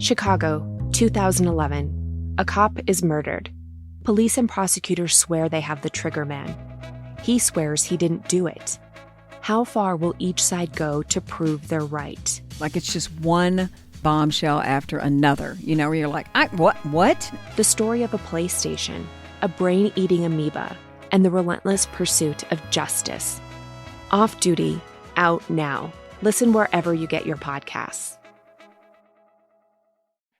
Chicago, 2011. A cop is murdered. Police and prosecutors swear they have the trigger man. He swears he didn't do it. How far will each side go to prove they're right? Like it's just one bombshell after another, where you're like, what? The story of a PlayStation, a brain-eating amoeba, and the relentless pursuit of justice. Off Duty, out now. Listen wherever you get your podcasts.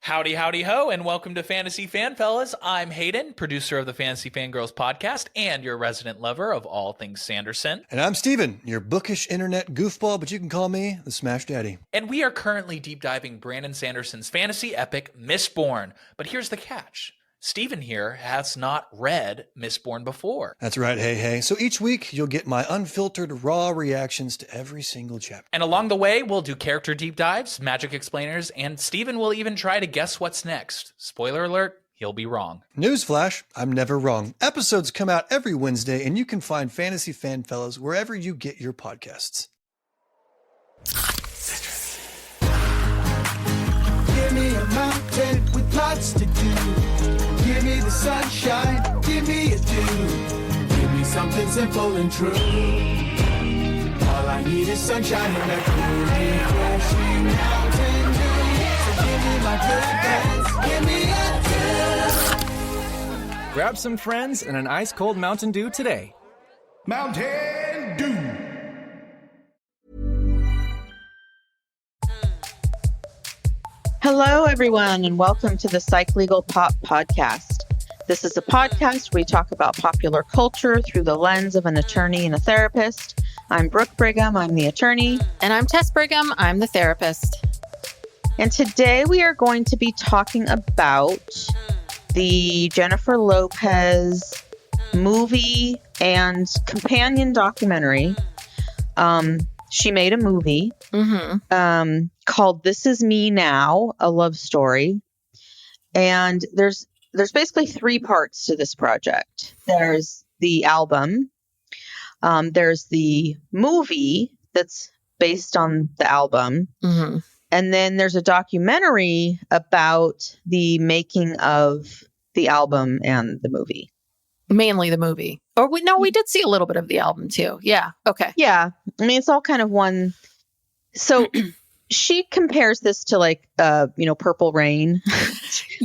Howdy, howdy, ho, and welcome to Fantasy Fan Fellas. I'm Hayden, producer of the Fantasy Fangirls podcast and your resident lover of all things Sanderson. And I'm Steven, your bookish internet goofball, but you can call me the Smash Daddy. And we are currently deep diving Brandon Sanderson's fantasy epic, Mistborn. But here's the catch. Steven here has not read Mistborn before. That's right, hey. So each week, you'll get my unfiltered, raw reactions to every single chapter. And along the way, we'll do character deep dives, magic explainers, and Steven will even try to guess what's next. Spoiler alert, he'll be wrong. Newsflash, I'm never wrong. Episodes come out every Wednesday, and you can find Fantasy Fan Fellas wherever you get your podcasts. Give me a mountain with lots to do. Give me the sunshine, give me a dew. Give me something simple and true. All I need is sunshine and a cool, refreshing mountain dew. So give me my good friends, give me a dew. Grab some friends and an ice-cold Mountain Dew today. Mountain Dew. Hello, everyone, and welcome to the Psych Legal Pop Podcast. This is a podcast where we talk about popular culture through the lens of an attorney and a therapist. I'm Brooke Brigham, I'm the attorney. And I'm Tess Brigham, I'm the therapist. And today we are going to be talking about the Jennifer Lopez movie and companion documentary. She made a movie called This Is Me Now, a love story. And there's basically three parts to this project. There's the album. There's the movie that's based on the album. Mm-hmm. And then there's a documentary about the making of the album and the movie. Mainly the movie. Or we did see a little bit of the album too. Yeah. Okay. Yeah. I mean, it's all kind of one. So she compares this to like, Purple Rain. I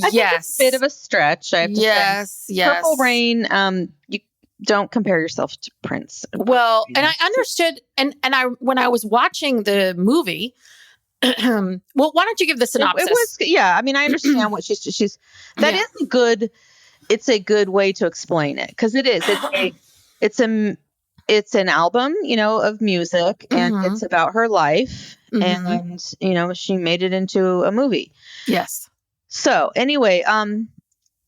think it's a bit of a stretch. I have to say. Yes. Purple Rain. You don't compare yourself to Prince. Well, and I understood. And when I was watching the movie, well, why don't you give the synopsis? It was, yeah. I mean, I understand what she's. That is a good. It's a good way to explain it because it is. It's an album, of music, and it's about her life, and she made it into a movie. Yes. So anyway,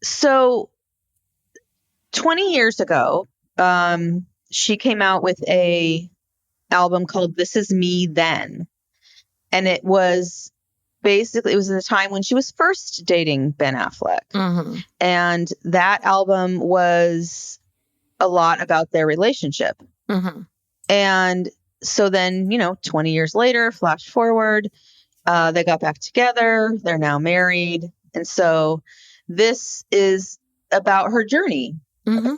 so 20 years ago, she came out with a album called This Is Me Then, and it was. Basically, it was at the time when she was first dating Ben Affleck. Mm-hmm. And that album was a lot about their relationship. Mm-hmm. And so then, 20 years later, flash forward, they got back together. They're now married. And so this is about her journey. Mm-hmm.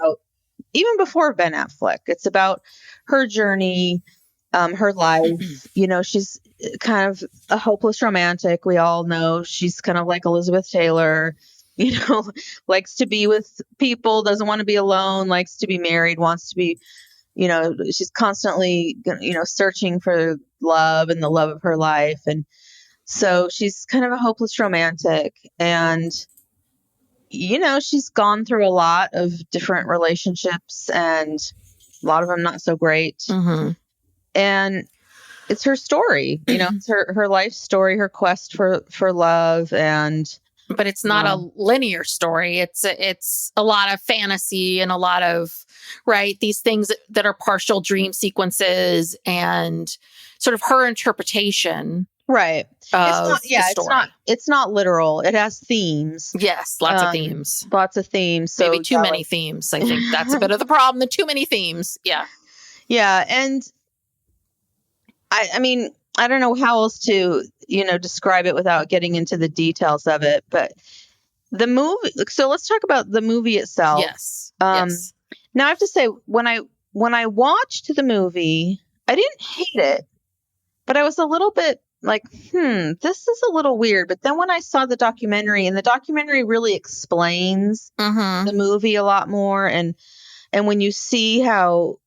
Even before Ben Affleck, it's about her journey, her life. She's kind of a hopeless romantic. We all know she's kind of like Elizabeth Taylor, likes to be with people, doesn't want to be alone, likes to be married, wants to be, she's constantly, searching for love and the love of her life. And so she's kind of a hopeless romantic. And, she's gone through a lot of different relationships and a lot of them not so great. Mm-hmm. And it's her story, it's her life story, her quest for love. But it's not a linear story. It's a lot of fantasy and a lot of, right, these things that are partial dream sequences and sort of her interpretation. Right. It's not literal. It has themes. Yes. Lots of themes. Lots of themes. So maybe too many themes. I think that's a bit of the problem. The too many themes. Yeah. Yeah. And I mean, I don't know how else to, describe it without getting into the details of it, but the movie. So let's talk about the movie itself. Yes. Yes. Now I have to say, when I watched the movie, I didn't hate it, but I was a little bit like, this is a little weird. But then when I saw the documentary, and the documentary really explains the movie a lot more, and when you see how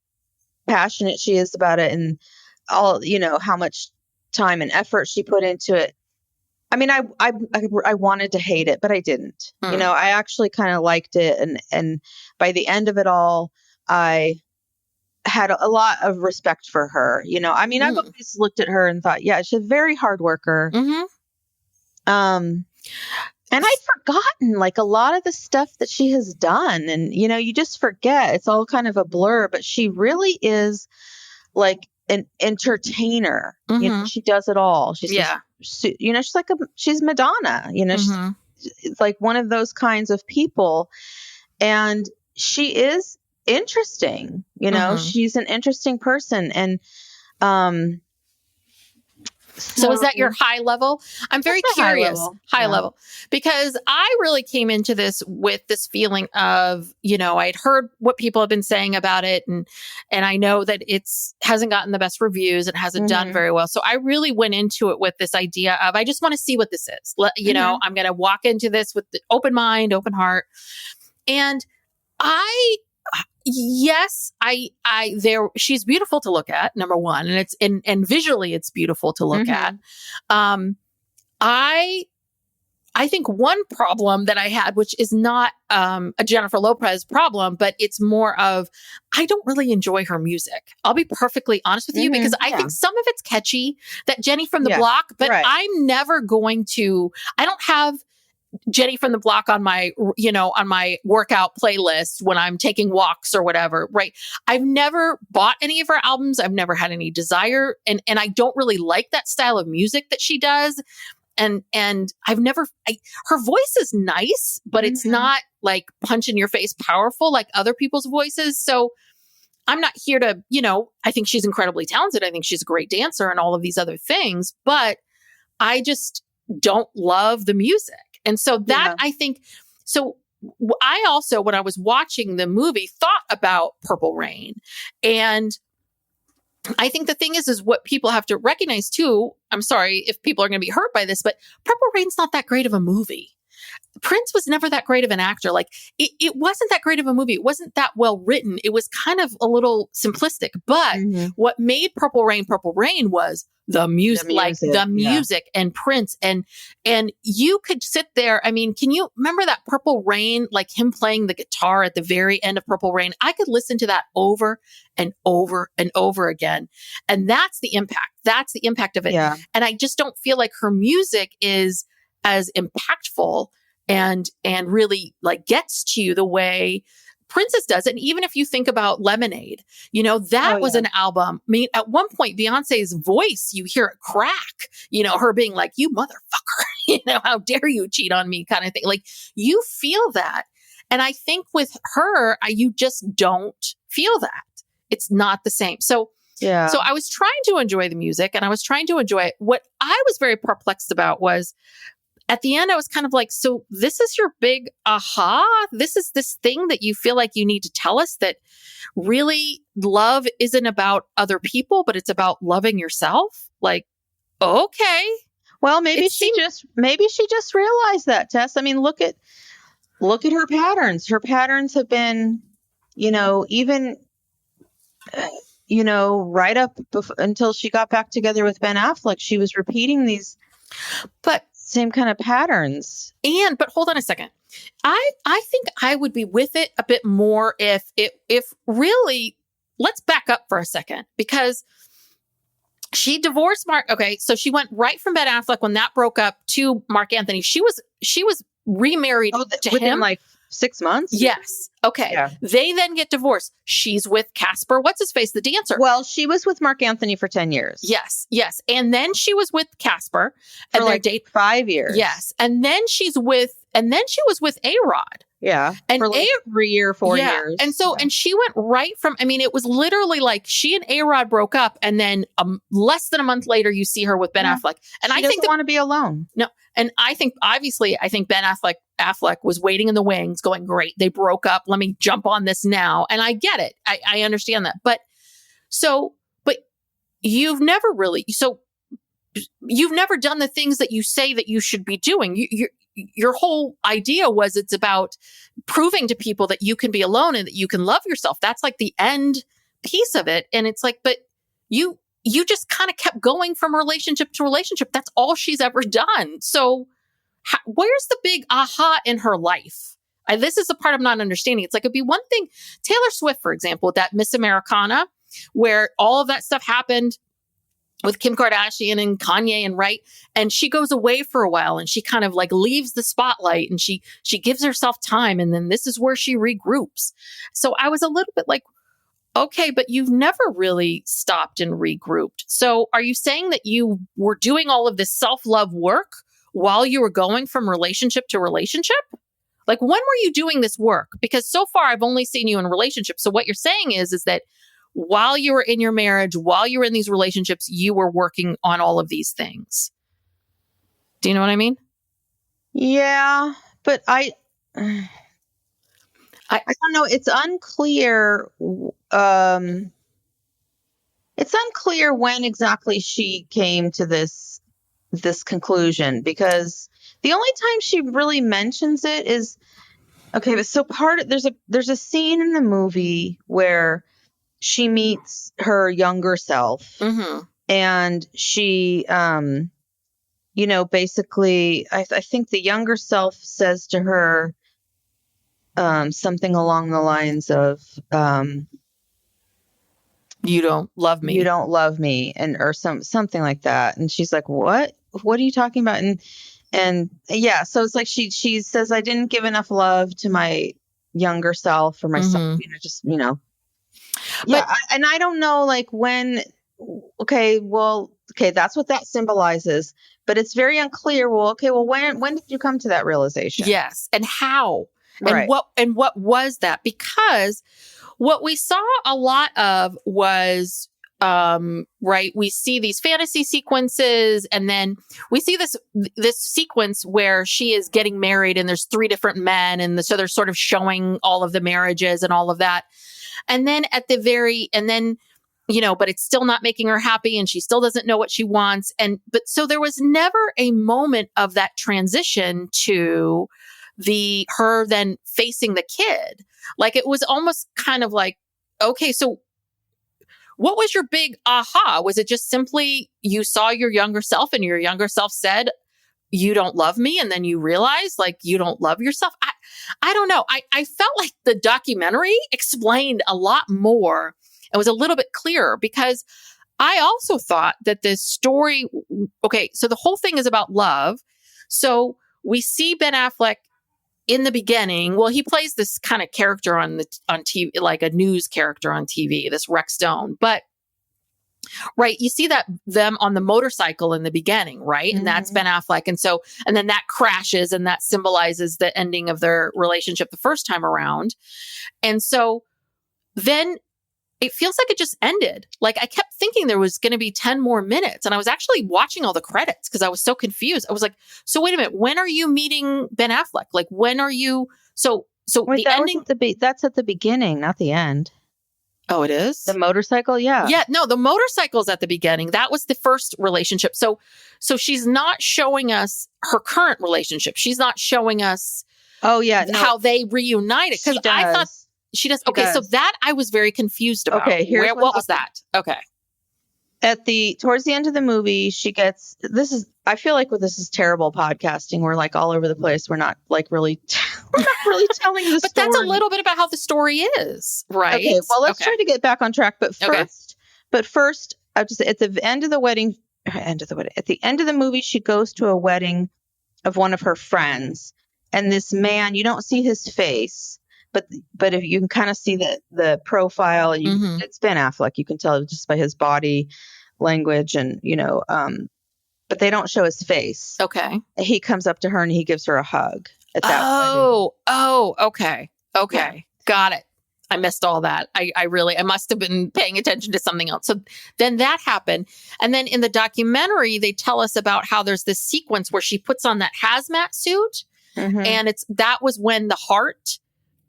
passionate she is about it, and all, how much time and effort she put into it. I mean, I wanted to hate it, but I didn't. I actually kind of liked it, and by the end of it all, I had a lot of respect for her. I mean, I've always looked at her and thought, yeah, she's a very hard worker. And I'd forgotten like a lot of the stuff that she has done, and you just forget. It's all kind of a blur, but she really is like an entertainer. She does it all. She's she's Madonna. She's like one of those kinds of people, and she is interesting. She's an interesting person, and so is that your high level? I'm very curious. High level. Because I really came into this with this feeling of, I'd heard what people have been saying about it, and I know that hasn't gotten the best reviews. It hasn't done very well. So I really went into it with this idea of, I just want to see what this is. I'm going to walk into this with the open mind, open heart. And she's beautiful to look at, number one. And it's, and visually it's beautiful to look at. I think one problem that I had, which is not, a Jennifer Lopez problem, but it's more of, I don't really enjoy her music. I'll be perfectly honest with you, because I think some of it's catchy, that Jenny from the Block, but I'm never going to, I don't have Jenny from the Block on my, on my workout playlist when I'm taking walks or whatever, right? I've never bought any of her albums. I've never had any desire. And I don't really like that style of music that she does. And I've never, her voice is nice, but it's not like punch in your face powerful like other people's voices. So I'm not here to, I think she's incredibly talented. I think she's a great dancer and all of these other things, but I just don't love the music. And so that I think, so I also, when I was watching the movie, thought about Purple Rain. And I think the thing is what people have to recognize too. I'm sorry if people are going to be hurt by this, but Purple Rain's not that great of a movie. Prince was never that great of an actor. Like it wasn't that great of a movie. It wasn't that well written. It was kind of a little simplistic, but what made Purple Rain was the music, and Prince, and you could sit there. I mean, can you remember that Purple Rain, like him playing the guitar at the very end of Purple Rain? I could listen to that over and over and over again. And that's the impact. That's the impact of it. Yeah. And I just don't feel like her music is as impactful and really like gets to you the way Princess does. And even if you think about Lemonade, that was an album. I mean, at one point, Beyonce's voice, you hear it crack, her being like, you motherfucker, how dare you cheat on me kind of thing. Like you feel that. And I think with her, you just don't feel that. It's not the same. So I was trying to enjoy the music and I was trying to enjoy it. What I was very perplexed about was, at the end, I was kind of like, so this is your big aha? This is this thing that you feel like you need to tell us, that really love isn't about other people, but it's about loving yourself? Like, okay. Well, maybe she just realized that, Tess. I mean, look at her patterns. Her patterns have been, even right up until she got back together with Ben Affleck, she was repeating these same kind of patterns. But hold on a second. I think I would be with it a bit more if really, let's back up for a second, because she divorced Mark. Okay. So she went right from Ben Affleck when that broke up to Mark Anthony. She was remarried to within him. Like 6 months? Yes. Okay. Yeah. They then get divorced. She's with Casper. What's his face? The dancer. Well, she was with Mark Anthony for 10 years. Yes. Yes. And then she was with Casper for like 5 years. Yes. And then she was with A-Rod Yeah. And for like 3 or 4 years. And so, and she went right from, I mean, it was literally like she and A-Rod broke up, and then less than a month later, you see her with Ben Affleck. And she doesn't want to be alone. No. And I think, obviously, Ben Affleck was waiting in the wings going, great, they broke up. Let me jump on this now. And I get it. I understand that. But you've never done the things that you say that you should be doing. Your whole idea was it's about proving to people that you can be alone and that you can love yourself. That's like the end piece of it. And it's like, but you just kind of kept going from relationship to relationship. That's all she's ever done. So where's the big aha in her life? This is the part I'm not understanding. It's like, it'd be one thing, Taylor Swift, for example, with that Miss Americana, where all of that stuff happened with Kim Kardashian and Kanye and and she goes away for a while and she kind of like leaves the spotlight and she gives herself time, and then this is where she regroups. So I was a little bit like, okay, but you've never really stopped and regrouped. So are you saying that you were doing all of this self-love work while you were going from relationship to relationship? Like, when were you doing this work? Because so far I've only seen you in relationships. So what you're saying is that while you were in your marriage, while you were in these relationships, you were working on all of these things. Do you know what I mean? Yeah, but I don't know. It's unclear. It's unclear when exactly she came to this conclusion, because the only time she really mentions it is, okay, but so there's a scene in the movie where she meets her younger self, and she, basically, I think the younger self says to her, something along the lines of, you don't love me. You don't love me. Or something like that. And she's like, what are you talking about? And yeah, so it's like, she says, I didn't give enough love to my younger self or myself, yeah. And I don't know, like, when, okay, that's what that symbolizes, but it's very unclear. When did you come to that realization? Yes. And how? Right. And what was that? Because what we saw a lot of was, we see these fantasy sequences, and then we see this sequence where she is getting married and there's 3 different men. And so they're sort of showing all of the marriages and all of that. And then but it's still not making her happy, and she still doesn't know what she wants. But so there was never a moment of that transition to her then facing the kid. Like, it was almost kind of like, okay, so what was your big aha? Was it just simply you saw your younger self and your younger self said, you don't love me? And then you realized, like, you don't love yourself? I don't know. I felt like the documentary explained a lot more and was a little bit clearer, because I also thought that this story, okay, so the whole thing is about love. So we see Ben Affleck in the beginning. Well, he plays this kind of character on TV, like a news character on TV, this Rex Stone. But you see them on the motorcycle in the beginning, right? And that's Ben Affleck. And then that crashes, and that symbolizes the ending of their relationship the first time around. And so then it feels like it just ended. Like, I kept thinking there was going to be 10 more minutes. And I was actually watching all the credits because I was so confused. I was like, so wait a minute, when are you meeting Ben Affleck? Like, when are you? So wait, the ending. That's at the beginning, not the end. Oh, it is? The motorcycle? Yeah. Yeah, no, the motorcycle's at the beginning. That was the first relationship. So she's not showing us her current relationship. She's not showing us how they reunited. Because I thought she does. Okay, so that I was very confused about. Okay, what was that? Okay. Towards the end of the movie, she gets, I feel like this is terrible podcasting. We're like all over the place. We're not like really, telling the story. But that's a little bit about how the story is, right? Okay, well, let's try to get back on track. But first, I have to say, at the end of the movie, she goes to a wedding of one of her friends. And this man, you don't see his face, but if you can kind of see the profile, it's Ben Affleck. You can tell just by his body language, and but they don't show his face. Okay. He comes up to her and he gives her a hug. at that wedding. Okay. Yeah. Got it. I missed all that. I must have been paying attention to something else. So then that happened. And then in the documentary, they tell us about how there's this sequence where she puts on that hazmat suit. Mhm. And that was when the heart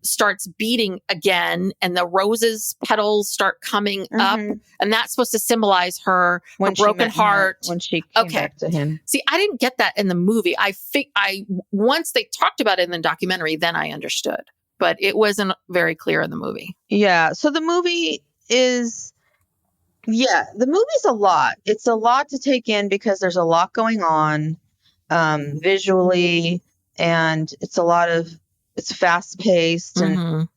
starts beating again and the roses petals start coming up. And that's supposed to symbolize her When she broken met him, heart. when she came back to him. See, I didn't get that in the movie. Once they talked about it in the documentary, then I understood. But it wasn't very clear in the movie. Yeah. So the movie is, the movie's a lot. It's a lot to take in because there's a lot going on visually, and it's fast paced and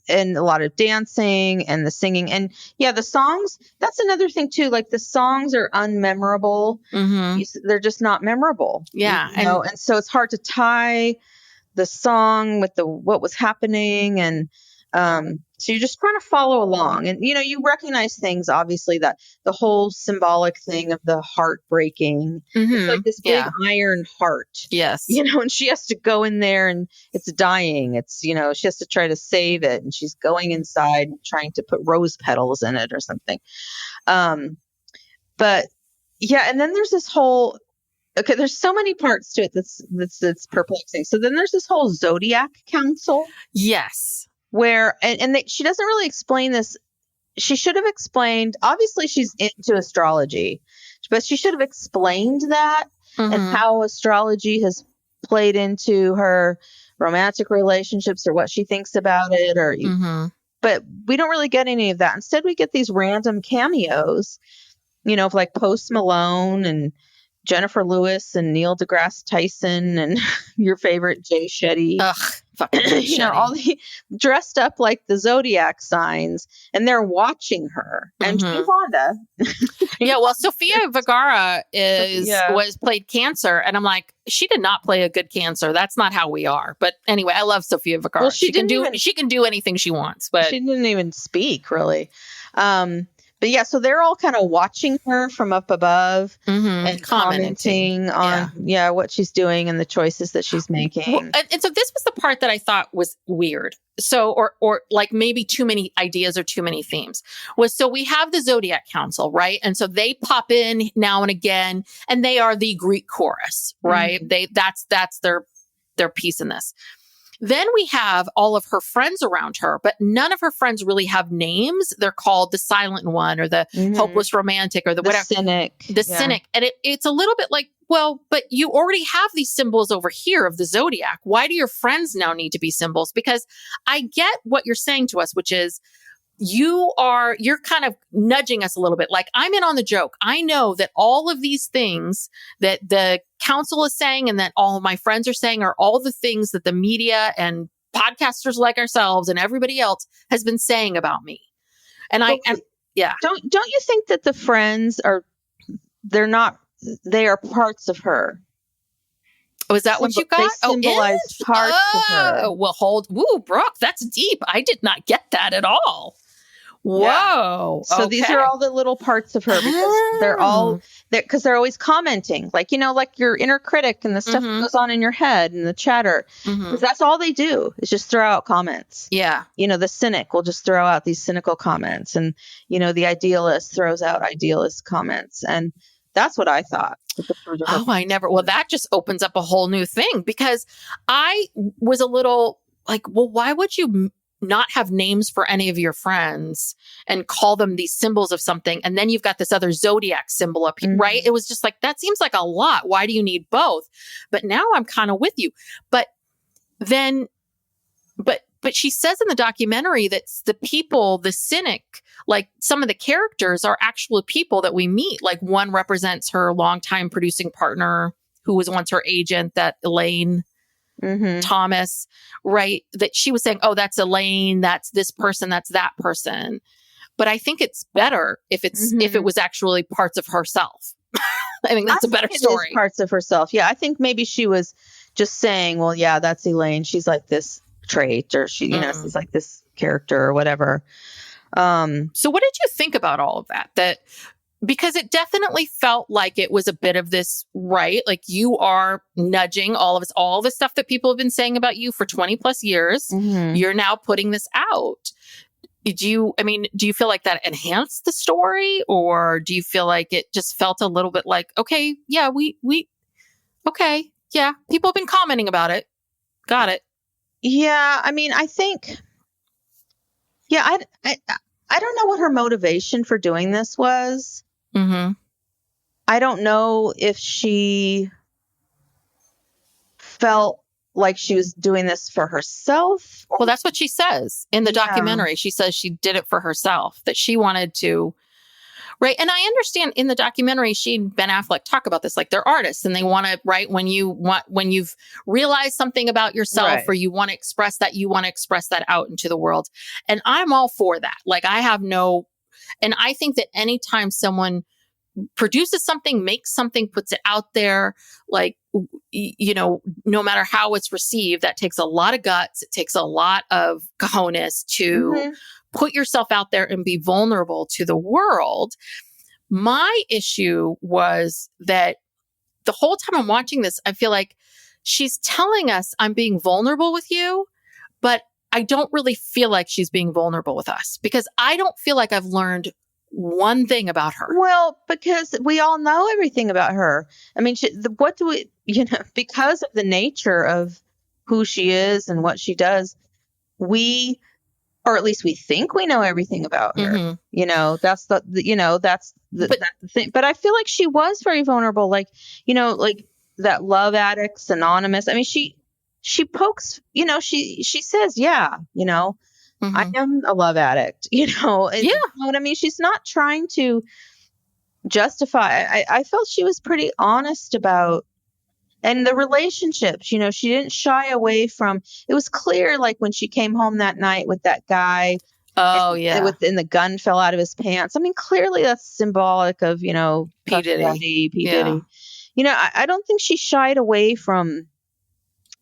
and a lot of dancing and the singing. And the songs, that's another thing too. Like the songs are unmemorable. They're just not memorable. Yeah. And so it's hard to tie the song with what was happening. And so you're just trying to follow along. And, you recognize things, obviously, that the whole symbolic thing of the heart breaking. It's like this big iron heart. Yes. And she has to go in there and it's dying. It's, she has to try to save it. And she's going inside and trying to put rose petals in it or something. But yeah, and then there's this whole, okay, there's so many parts to it that's perplexing. So then there's this whole Zodiac Council. Yes. Where, she doesn't really explain this. She should have explained, obviously she's into astrology, but she should have explained that and how astrology has played into her romantic relationships or what she thinks about it. But we don't really get any of that. Instead, we get these random cameos, of like Post Malone and Jennifer Lewis and Neil deGrasse Tyson and your favorite Jay Shetty. Ugh, fucking Shetty. All dressed up like the zodiac signs, and they're watching her. And Jane Fonda. Yeah, well, Sofia Vergara was played Cancer, and I'm like, she did not play a good Cancer. That's not how we are. But anyway, I love Sofia Vergara. Well, she can do anything she wants, but she didn't even speak really. But yeah, so they're all kind of watching her from up above and commenting on what she's doing and the choices that she's making. Well, and so this was the part that I thought was weird. So, or like maybe too many ideas or too many themes so we have the Zodiac Council, right? And so they pop in now and again, and they are the Greek chorus, right? That's their piece in this. Then we have all of her friends around her, but none of her friends really have names. They're called the Silent One or the Hopeless Romantic or the whatever. Cynic. The Cynic. And it's a little bit like, well, but you already have these symbols over here of the Zodiac. Why do your friends now need to be symbols? Because I get what you're saying to us, which is you're kind of nudging us a little bit. Like, I'm in on the joke. I know that all of these things that the council is saying and that all of my friends are saying are all the things that the media and podcasters like ourselves and everybody else has been saying about me. And Don't you think that the friends they are parts of her? Oh, is that what you got? They symbolize parts of her. Well, Brooke, that's deep. I did not get that at all. Whoa. Yeah. So these are all the little parts of her because they're always commenting, like your inner critic and the stuff that goes on in your head and the chatter. Because that's all they do is just throw out comments. Yeah. The cynic will just throw out these cynical comments, and the idealist throws out idealist comments. And that's what I thought. Well, that just opens up a whole new thing, because I was a little like, well, why would you not have names for any of your friends and call them these symbols of something? And then you've got this other zodiac symbol up here, right? It was just like, that seems like a lot. Why do you need both? But now I'm kind of with you. But she says in the documentary that the people, the cynic, like some of the characters are actual people that we meet. Like one represents her longtime producing partner who was once her agent, that Elaine Thomas, right? That she was saying, oh, that's Elaine, that's this person, that's that person. But I think it's better if it was actually parts of herself. I think that's a better story. Parts of herself. Yeah. I think maybe she was just saying, well, yeah, that's Elaine. She's like this trait, or she, she's like this character or whatever. So what did you think about all of that? That because it definitely felt like it was a bit of this, right? Like you are nudging all of us, all the stuff that people have been saying about you for 20 plus years. Mhm. You're now putting this out. Do you feel like that enhanced the story, or do you feel like it just felt a little bit like, okay, yeah, okay, yeah, people have been commenting about it. Got it. Yeah, I mean, I think, yeah, I don't know what her motivation for doing this was. Mm-hmm. I don't know if she felt like she was doing this for herself. Well, that's what she says in the Yeah. documentary. She says she did it for herself, that she wanted to. Right. And I understand in the documentary, she and Ben Affleck talk about this, like they're artists and they want to, right. When you've realized something about yourself, Right. or you want to express that out into the world. And I'm all for that. Like and I think that anytime someone produces something, makes something, puts it out there, like, no matter how it's received, that takes a lot of guts. It takes a lot of cojones to put yourself out there and be vulnerable to the world. My issue was that the whole time I'm watching this, I feel like she's telling us I'm being vulnerable with you, but I don't really feel like she's being vulnerable with us, because I don't feel like I've learned one thing about her. Well, because we all know everything about her. I mean, because of the nature of who she is and what she does, or at least we think we know everything about her. Mm-hmm. That's that's the thing. But I feel like she was very vulnerable. Like, like that Love Addicts Anonymous. I mean, she pokes, she says, yeah, I am a love addict, You know what I mean? She's not trying to justify. I felt she was pretty honest about, and the relationships, she didn't shy away from. It was clear, like when she came home that night with that guy. Oh, yeah. And the gun fell out of his pants. I mean, clearly that's symbolic of, P. Diddy. P. Diddy. I don't think she shied away from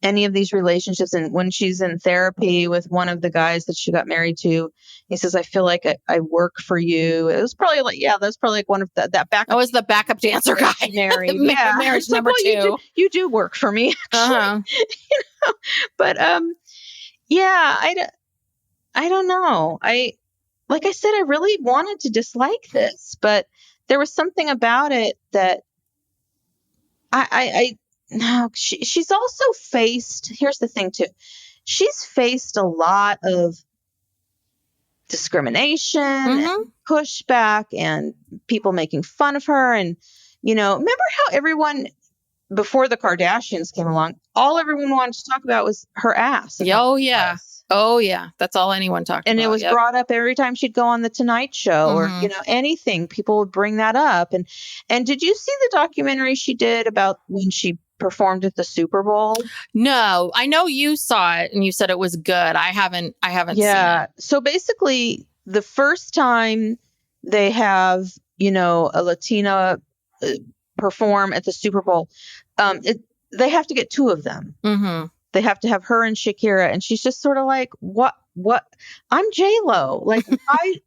any of these relationships. And when she's in therapy with one of the guys that she got married to, he says, I feel like I work for you. It was probably like, that's probably like one of that backup. That was the backup dancer guy. Married. Marriage number 2. You do work for me. Uh-huh. But, I don't know. Like I said, I really wanted to dislike this, but there was something about it that no, she's also faced, here's the thing too. She's faced a lot of discrimination, and pushback, and people making fun of her. And, remember how everyone, before the Kardashians came along, all everyone wanted to talk about was her ass. Oh, yeah. Oh, yeah. That's all anyone talked about. And it was brought up every time she'd go on the Tonight Show or, anything. People would bring that up. And did you see the documentary she did about when she performed at the Super Bowl? No, I know you saw it and you said it was good. I haven't seen it. So basically, the first time they have, a Latina perform at the Super Bowl, they have to get 2 of them. Mm-hmm. They have to have her and Shakira, and she's just sort of like, what? I'm J-Lo. Like,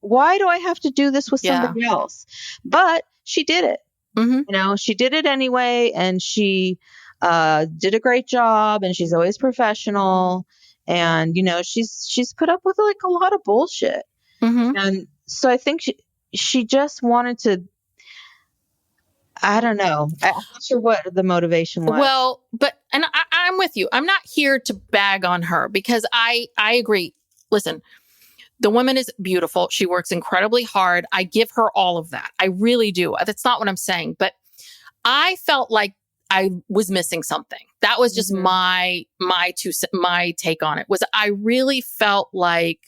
why do I have to do this with somebody else? But she did it. Mm-hmm. She did it anyway, and she did a great job, and she's always professional, and she's put up with like a lot of bullshit, and so I think she just wanted to. I don't know. I'm not sure what the motivation was. Well, and I'm with you. I'm not here to bag on her, because I agree. Listen, the woman is beautiful. She works incredibly hard. I give her all of that. I really do. That's not what I'm saying. But I felt like I was missing something. That was just my take on it. Was I really felt like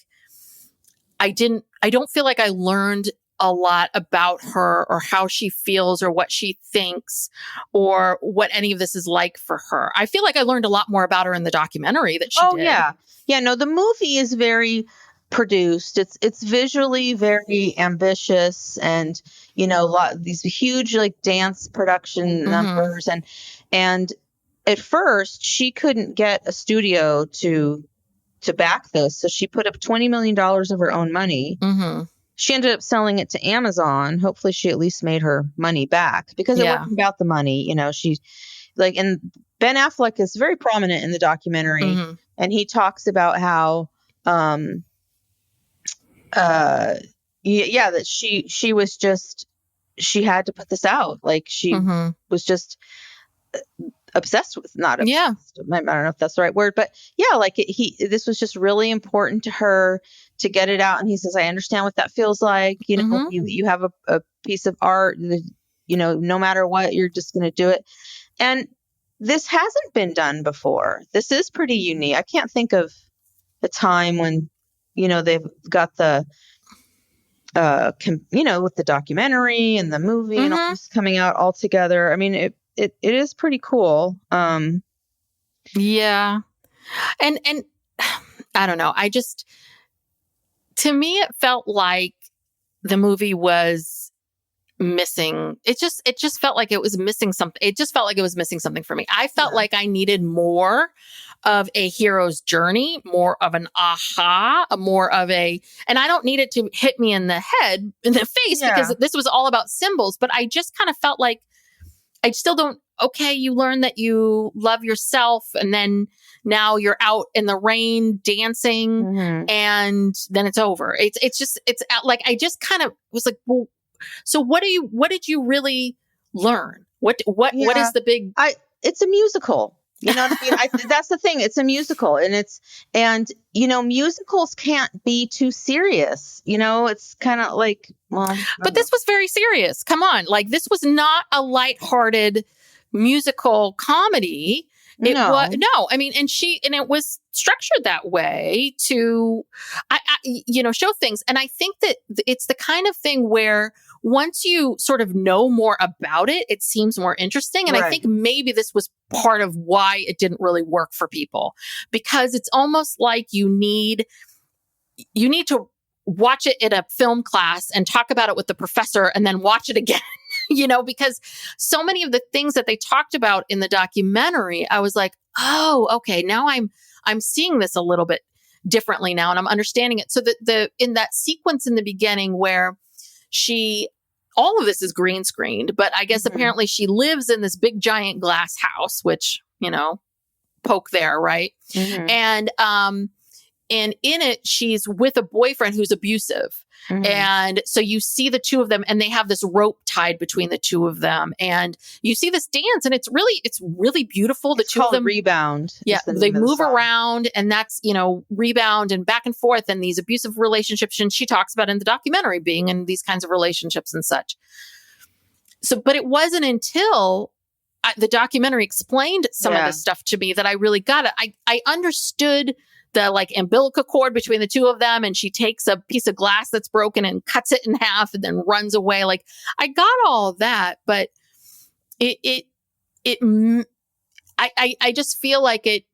I don't feel like I learned a lot about her, or how she feels, or what she thinks, or what any of this is like for her. I feel like I learned a lot more about her in the documentary that she did. Yeah. No, the movie is very produced. It's visually very ambitious, and these huge like dance production numbers, and at first she couldn't get a studio to back this, so she put up $20 million of her own money. she ended up selling it to Amazon. Hopefully she at least made her money back, because it wasn't about the money. You know, she like, and Ben Affleck is very prominent in the documentary, and he talks about how, that she was just, she had to put this out. Like she was just obsessed with, not obsessed. I don't know if that's the right word, but like this was just really important to her to get it out. And he says, I understand what that feels like. You know, you have a piece of art, you know, no matter what, you're just going to do it. And this hasn't been done before. This is pretty unique. I can't think of a time when, you know, they've got the, you know, with the documentary and the movie and all this coming out all together. I mean, it is pretty cool. Yeah. And I don't know. To me, it felt like the movie was missing. It just felt like it was missing something. It just felt like it was missing something for me. I felt like I needed more of a hero's journey, more of an aha, more of a, and I don't need it to hit me in the head, in the face, because this was all about symbols. But I just kind of felt like I still don't, okay, you learn that you love yourself, and then now you're out in the rain dancing, and then it's over. It's like, I just kind of was like, well, so what did you really learn? What is the big, it's a musical. You know what I mean? That's the thing. It's a musical, and you know, musicals can't be too serious. You know, it's kind of like, well, but this was very serious. Come on. Like, this was not a lighthearted musical comedy. I mean, and it was structured that way to, you know, show things. And I think that it's the kind of thing where once you sort of know more about it, it seems more interesting. And I think maybe this was part of why it didn't really work for people, because it's almost like you need to watch it in a film class and talk about it with the professor and then watch it again. You know, because so many of the things that they talked about in the documentary, I was like, oh, okay, now I'm seeing this a little bit differently now, and I'm understanding it. So in that sequence in the beginning where all of this is green screened, but I guess apparently she lives in this big giant glass house, which, you know, poke there, right? And in it, she's with a boyfriend who's abusive. And so you see the two of them, and they have this rope tied between the two of them, and you see this dance, and it's really beautiful. The two of them Rebound. Yeah. They move around, and that's, you know, rebound and back and forth, and these abusive relationships. And she talks about in the documentary being in these kinds of relationships and such. So, but it wasn't until the documentary explained some of this stuff to me that I really got it. I understood the like umbilical cord between the two of them, and she takes a piece of glass that's broken and cuts it in half and then runs away. Like, I got all of that, but I just feel like it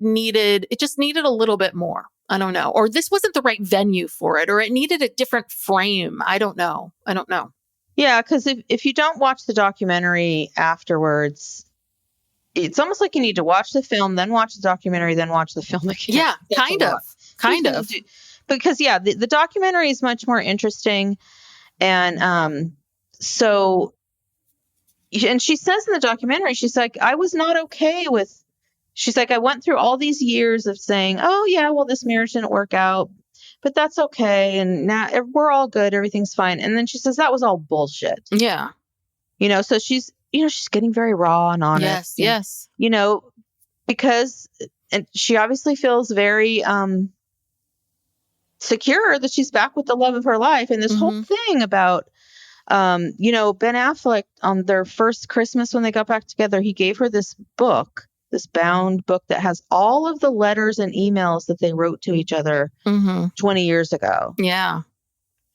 just needed a little bit more. I don't know. Or this wasn't the right venue for it, or it needed a different frame. I don't know. Yeah. Cause if you don't watch the documentary afterwards, it's almost like you need to watch the film, then watch the documentary, then watch the film again. Yeah, kind of. Because the documentary is much more interesting. And so, and she says in the documentary, she's like, I was not okay with, she's like, I went through all these years of saying, oh yeah, well, this marriage didn't work out, but that's okay. And now we're all good. Everything's fine. And then she says, that was all bullshit. Yeah. You know, so she's getting very raw and honest. Yes. You know, because and she obviously feels very secure that she's back with the love of her life. And this whole thing about, you know, Ben Affleck on their first Christmas when they got back together, he gave her this book, this bound book that has all of the letters and emails that they wrote to each other 20 years ago. Yeah.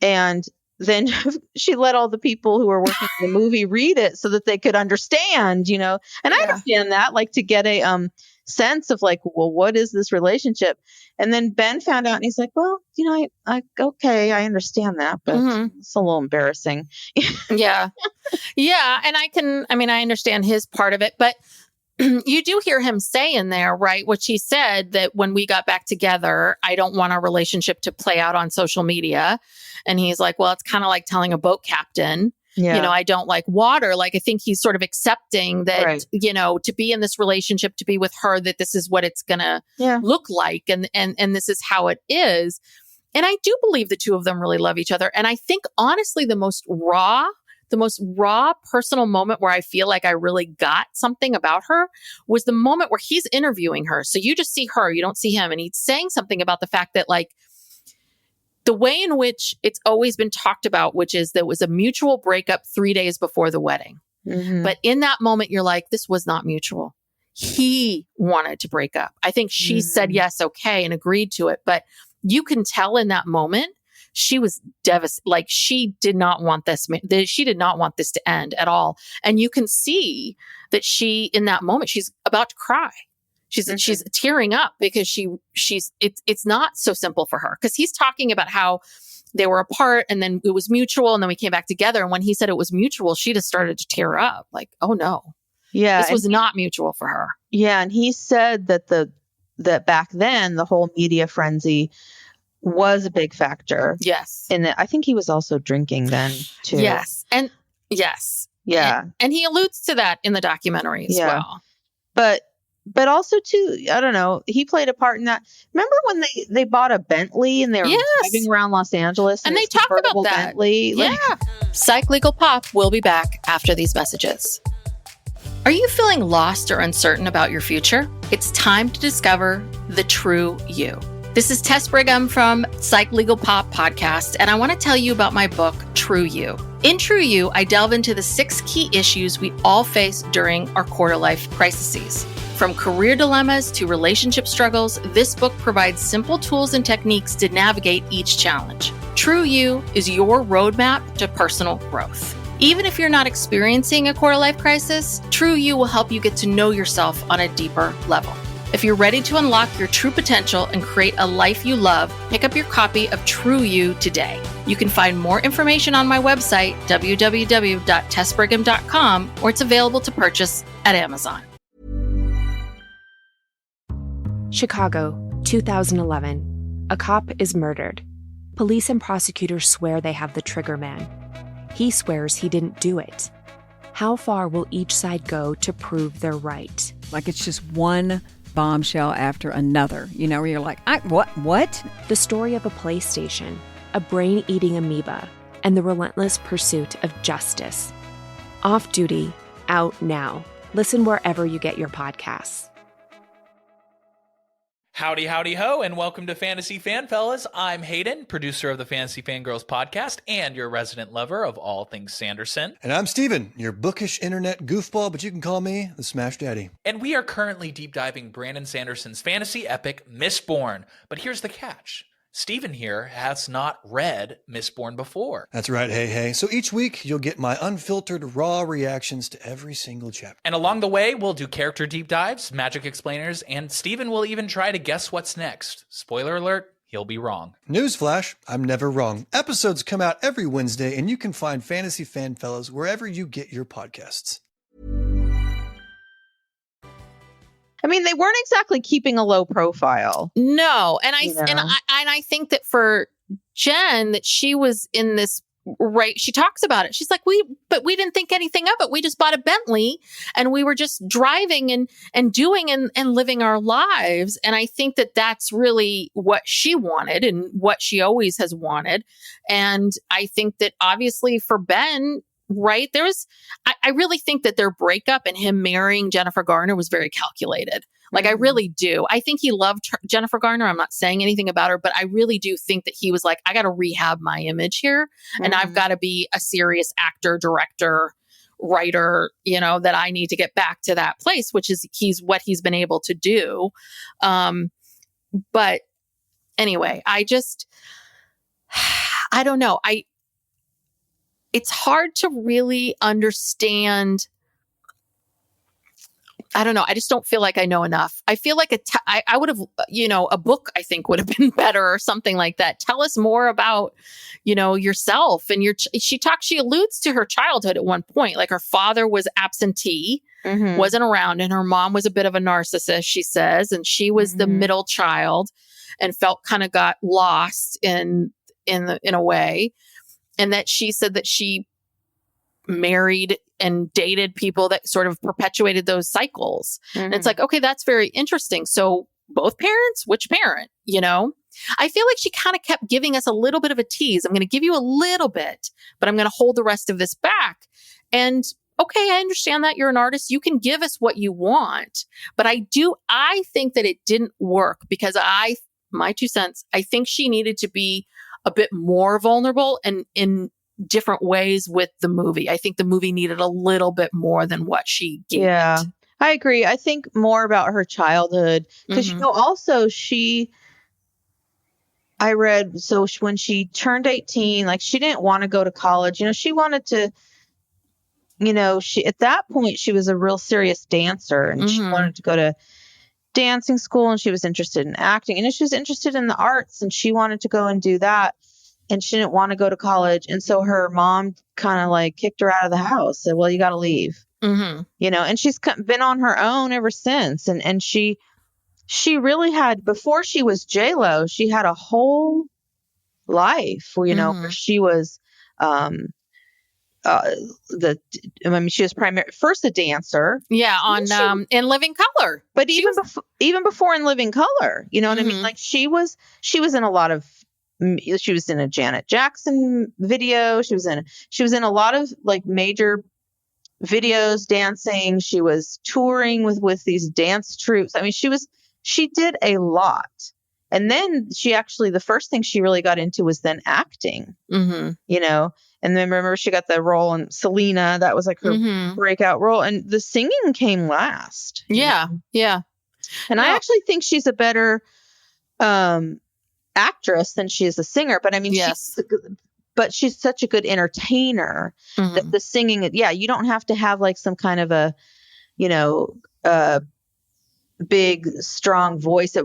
And then she let all the people who were working on the movie read it so that they could understand, you know, and I understand that, like, to get a sense of like, well, what is this relationship? And then Ben found out and he's like, well, you know, okay, I understand that, but it's a little embarrassing. Yeah. And I understand his part of it, but you do hear him say in there, right? Which he said that when we got back together, I don't want our relationship to play out on social media. And he's like, well, it's kind of like telling a boat captain, I don't like water. Like, I think he's sort of accepting that, to be in this relationship, to be with her, that this is what it's going to look like. And this is how it is. And I do believe the two of them really love each other. And I think, honestly, the most raw personal moment where I feel like I really got something about her was the moment where he's interviewing her. So you just see her, you don't see him. And he's saying something about the fact that, like, the way in which it's always been talked about, which is there was a mutual breakup 3 days before the wedding. Mm-hmm. But in that moment, you're like, this was not mutual. He wanted to break up. I think she said yes, okay, and agreed to it. But you can tell in that moment, she was devastated. Like, she did not want this. She did not want this to end at all. And you can see that she, in that moment, she's about to cry. She's tearing up because it's not so simple for her, because he's talking about how they were apart and then it was mutual and then we came back together. And when he said it was mutual, she just started to tear up, like, oh no. Yeah. This was not mutual for her. Yeah. And he said that back then the whole media frenzy was a big factor. Yes. And I think he was also drinking then too. Yes. And yes. Yeah. And he alludes to that in the documentary as well. But also too, I don't know, he played a part in that. Remember when they bought a Bentley and they were driving around Los Angeles and they talk about that. Bentley? Psych Legal Pop will be back after these messages. Are you feeling lost or uncertain about your future? It's time to discover the true you. This is Tess Brigham from Psych Legal Pop podcast, and I want to tell you about my book, True You. In True You, I delve into the 6 key issues we all face during our quarter-life crises. From career dilemmas to relationship struggles, this book provides simple tools and techniques to navigate each challenge. True You is your roadmap to personal growth. Even if you're not experiencing a quarter-life crisis, True You will help you get to know yourself on a deeper level. If you're ready to unlock your true potential and create a life you love, pick up your copy of True You today. You can find more information on my website, www.tessbrigham.com, or it's available to purchase at Amazon. Chicago, 2011. A cop is murdered. Police and prosecutors swear they have the trigger man. He swears he didn't do it. How far will each side go to prove they're right? Like, it's just one bombshell after another, where you're like, what? The story of a PlayStation, a brain-eating amoeba, and the relentless pursuit of justice. Off Duty, out now. Listen wherever you get your podcasts. Howdy, howdy, ho, and welcome to Fantasy Fanfellas. I'm Hayden, producer of the Fantasy Fangirls podcast and your resident lover of all things Sanderson. And I'm Steven, your bookish internet goofball, but you can call me the Smash Daddy. And we are currently deep diving Brandon Sanderson's fantasy epic, Mistborn. But here's the catch. Steven here has not read Mistborn before. That's right, hey. So each week, you'll get my unfiltered, raw reactions to every single chapter. And along the way, we'll do character deep dives, magic explainers, and Steven will even try to guess what's next. Spoiler alert, he'll be wrong. Newsflash, I'm never wrong. Episodes come out every Wednesday, and you can find Fantasy Fanfellas wherever you get your podcasts. I mean, they weren't exactly keeping a low profile. No, and I think that for Jen, that she was in this, right? She talks about it. She's like, we didn't think anything of it. We just bought a Bentley and we were just driving and doing and living our lives. And I think that that's really what she wanted and what she always has wanted. And I think that obviously for Ben, right, I really think that their breakup and him marrying Jennifer Garner was very calculated. Like, I really do. I think he loved Jennifer Garner. I'm not saying anything about her, but I really do think that he was like, I got to rehab my image here. And I've got to be a serious actor, director, writer, that I need to get back to that place, which is what he's been able to do. But anyway, I don't know. It's hard to really understand I don't know. I just don't feel like I know enough. I feel like I would have, a book I think would have been better or something like that. Tell us more about, yourself and she alludes to her childhood at one point. Like her father was absentee, wasn't around, and her mom was a bit of a narcissist, she says, and she was the middle child and got lost in a way. And that she said that she married and dated people that sort of perpetuated those cycles. And it's like, okay, that's very interesting. So both parents, which parent, I feel like she kind of kept giving us a little bit of a tease. I'm going to give you a little bit, but I'm going to hold the rest of this back. And okay, I understand that you're an artist. You can give us what you want, but I think that it didn't work because my 2 cents, I think she needed to be a bit more vulnerable and in different ways with the movie. I think the movie needed a little bit more than what she gave. Yeah, it. I agree. I think more about her childhood because, also I read, so when she turned 18, like she didn't want to go to college. She wanted to, she, at that point, she was a real serious dancer and she wanted to go to dancing school and she was interested in acting and she was interested in the arts and she wanted to go and do that. And she didn't want to go to college. And so her mom kind of like kicked her out of the house. Said, well, you got to leave, and she's been on her own ever since. And she really had, before she was J-Lo, she had a whole life where, where she was, she was first a dancer. Yeah. On, In Living Color. But even before In Living Color, you know what I mean? Like she was in a lot of, she was in a Janet Jackson video. She was in a lot of like major videos dancing. She was touring with these dance troupes. I mean, she did a lot. And then the first thing she really got into was then acting, and then remember she got the role in Selena. That was like her breakout role. And the singing came last. Yeah. Yeah. And I actually think she's a better, actress than she is a singer, but I mean, she's such a good entertainer that the singing, you don't have to have like some kind of a, big, strong voice.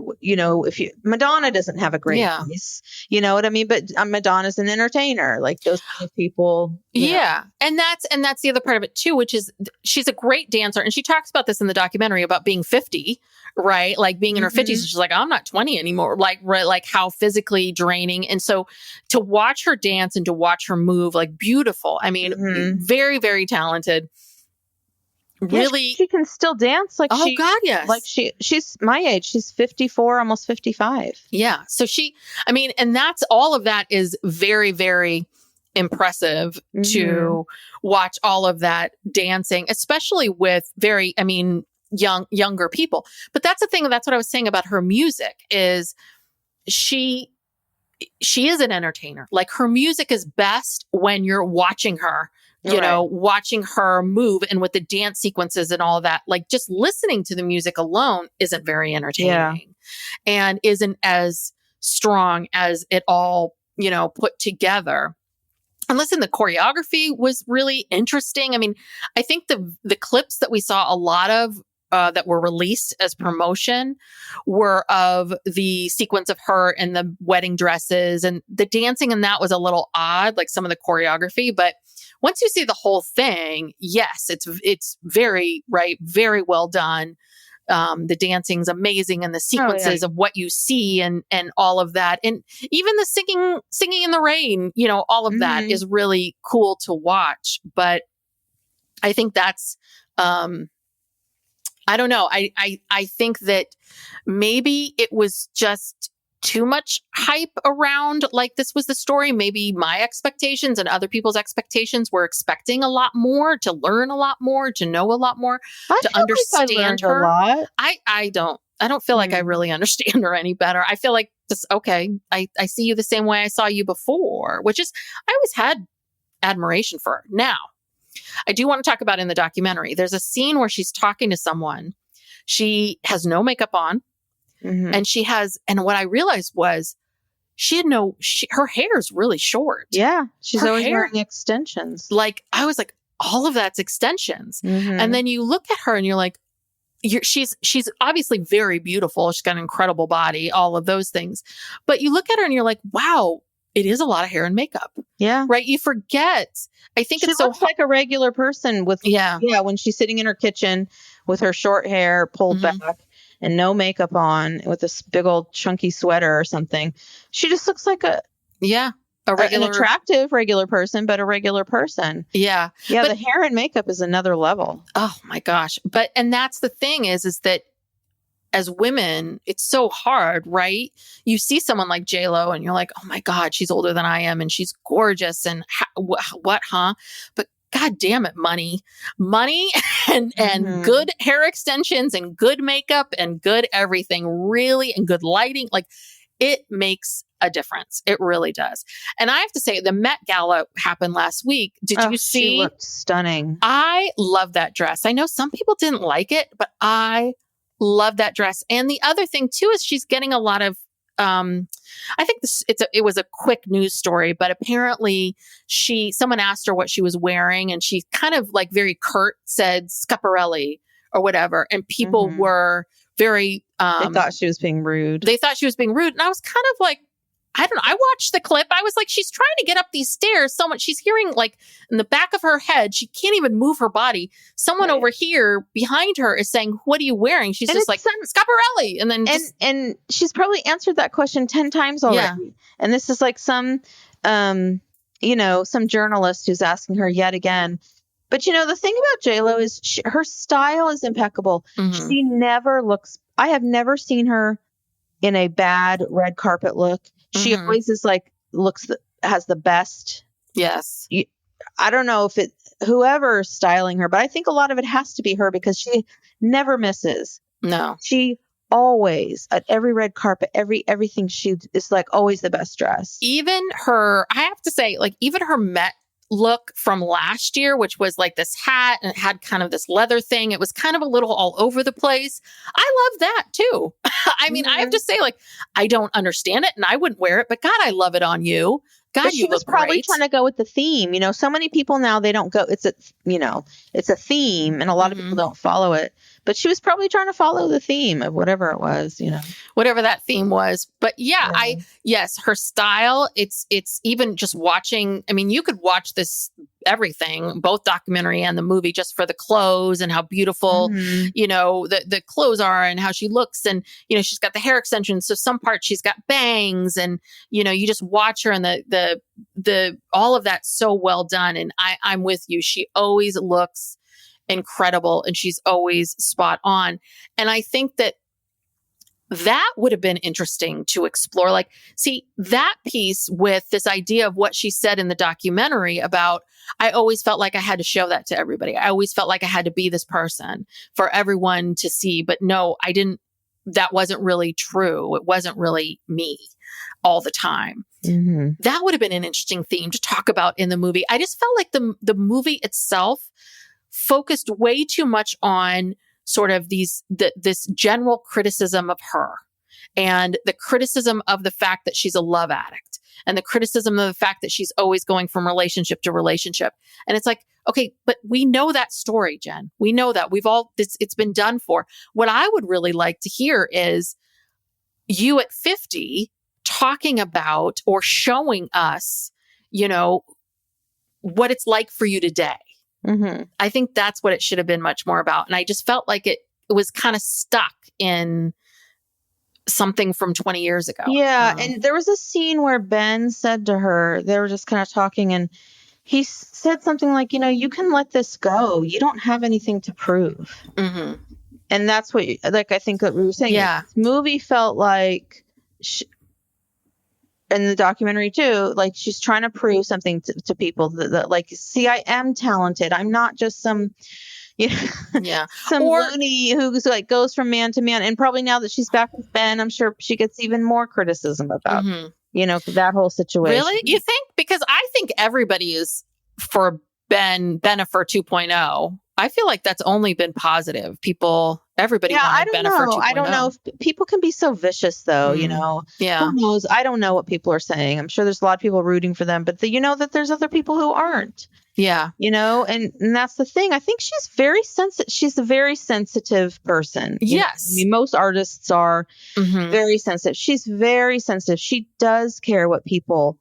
Madonna doesn't have a great voice, you know what I mean? But Madonna's an entertainer, like those kind of people. Yeah. And that's the other part of it too, which is she's a great dancer. And she talks about this in the documentary about being 50, right? Like being in her 50s. She's like, I'm not 20 anymore. Like how physically draining. And so to watch her dance and to watch her move, like beautiful. I mean, very, very talented. Really, she can still dance. Like God, yes. Like she's my age. She's 54, almost 55. Yeah. So and that's all of that is very, very impressive to watch all of that dancing, especially with younger people. But that's the thing. That's what I was saying about her music is she is an entertainer. Like her music is best when you're watching her. Watching her move and with the dance sequences and all of that, like just listening to the music alone isn't very entertaining and isn't as strong as it all, put together. And listen, the choreography was really interesting. I mean, I think the clips that we saw a lot of that were released as promotion were of the sequence of her in the wedding dresses, and the dancing and that was a little odd, like some of the choreography, but once you see the whole thing, yes, it's very, very well done. The dancing's amazing and the sequences of what you see and all of that. And even the singing in the rain, all of that is really cool to watch. But I think that's, I don't know. I think that maybe it was just too much hype around like this was the story. Maybe my expectations and other people's expectations were expecting a lot more, to learn a lot more, to know a lot more, to understand her. A lot. I don't feel like I really understand her any better. I feel like just, okay, I see you the same way I saw you before, which is, I always had admiration for her. Now, I do want to talk about in the documentary, there's a scene where she's talking to someone. She has no makeup on. And she has, and what I realized was her hair is really short. Yeah. She's always wearing extensions. Like, I was like, all of that's extensions. And then you look at her and you're like, she's obviously very beautiful. She's got an incredible body, all of those things. But you look at her and you're like, wow, it is a lot of hair and makeup. Yeah. Right. You forget. I think She it's so looks like a regular person with, when she's sitting in her kitchen with her short hair pulled back and no makeup on with this big old chunky sweater or something. She just looks like an attractive regular person, but a regular person. Yeah. Yeah. But the hair and makeup is another level. Oh my gosh. And that's the thing is that as women, it's so hard, right? You see someone like J-Lo and you're like, oh my God, she's older than I am and she's gorgeous and what, huh? But God damn it, money and good hair extensions and good makeup and good everything, really, and good lighting. Like, it makes a difference. It really does. And I have to say, the Met Gala happened last week. Did you see? She looked stunning. I love that dress. I know some people didn't like it, but I love that dress. And the other thing too is she's getting a lot of I think it was a quick news story, but apparently someone asked her what she was wearing and she kind of like very curt said Schiaparelli or whatever. And people were very, they thought she was being rude. And I was kind of like, I don't know. I watched the clip. I was like, she's trying to get up these stairs so much. She's hearing like in the back of her head, she can't even move her body. Someone over here behind her is saying, what are you wearing? She's just like, Schiaparelli. And then and she's probably answered that question 10 times already. Yeah. And this is like some journalist who's asking her yet again. But the thing about J-Lo is her style is impeccable. She never I have never seen her in a bad red carpet look. She always is like, has the best. Yes. I don't know if whoever's styling her, but I think a lot of it has to be her because she never misses. No. She always, at every red carpet, everything, she is like always the best dressed. Even her, I have to say, like, even her Met look from last year, which was like this hat and it had kind of this leather thing. It was kind of a little all over the place. I love that too. I mean, I have to say, like, I don't understand it and I wouldn't wear it, but God, I love it on you. God, but she was probably great. trying to go with the theme. So many people now, they don't go, it's a theme and a lot of people don't follow it. But she was probably trying to follow the theme of whatever it was, Whatever that theme was. But yes, her style, it's even just watching. I mean, you could watch this, everything, both documentary and the movie, just for the clothes and how beautiful, the clothes are and how she looks. And, she's got the hair extensions. So some parts she's got bangs and, you just watch her and the all of that so well done. And I'm with you. She always looks incredible and she's always spot on. And I think that would have been interesting to explore. Like, see, that piece with this idea of what she said in the documentary about, I always felt like I had to show that to everybody. I always felt like I had to be this person for everyone to see. But no, I didn't. That wasn't really true. It wasn't really me all the time. That would have been an interesting theme to talk about in the movie. I just felt like the movie itself focused way too much on sort of this general criticism of her and the criticism of the fact that she's a love addict and the criticism of the fact that she's always going from relationship to relationship. And it's like, okay, but we know that story, Jen. We know that it's been done for. What I would really like to hear is you at 50 talking about or showing us, what it's like for you today. I think that's what it should have been much more about. And I just felt like it was kind of stuck in something from 20 years ago. Yeah. And there was a scene where Ben said to her, they were just kind of talking and he said something like, you can let this go. You don't have anything to prove. And that's what, I think what we were saying. Yeah. This movie felt like, in the documentary too, like she's trying to prove something to people that like, see, I am talented. I'm not just some, some loony who's like goes from man to man. And probably now that she's back with Ben, I'm sure she gets even more criticism about, that whole situation. Really? You think? Because I think everybody is for Bennifer 2.0. I feel like that's only been positive. Everybody I wanted don't Bennifer know. 2.0. I don't know if people can be so vicious, though. You know, Yeah. who knows? I don't know what people are saying. I'm sure there's a lot of people rooting for them, but you know that there's other people who aren't. Yeah. You know, and that's the thing. I think she's very sensitive. She's a very sensitive person. Yes. I mean, most artists are very sensitive. She's very sensitive. She does care what people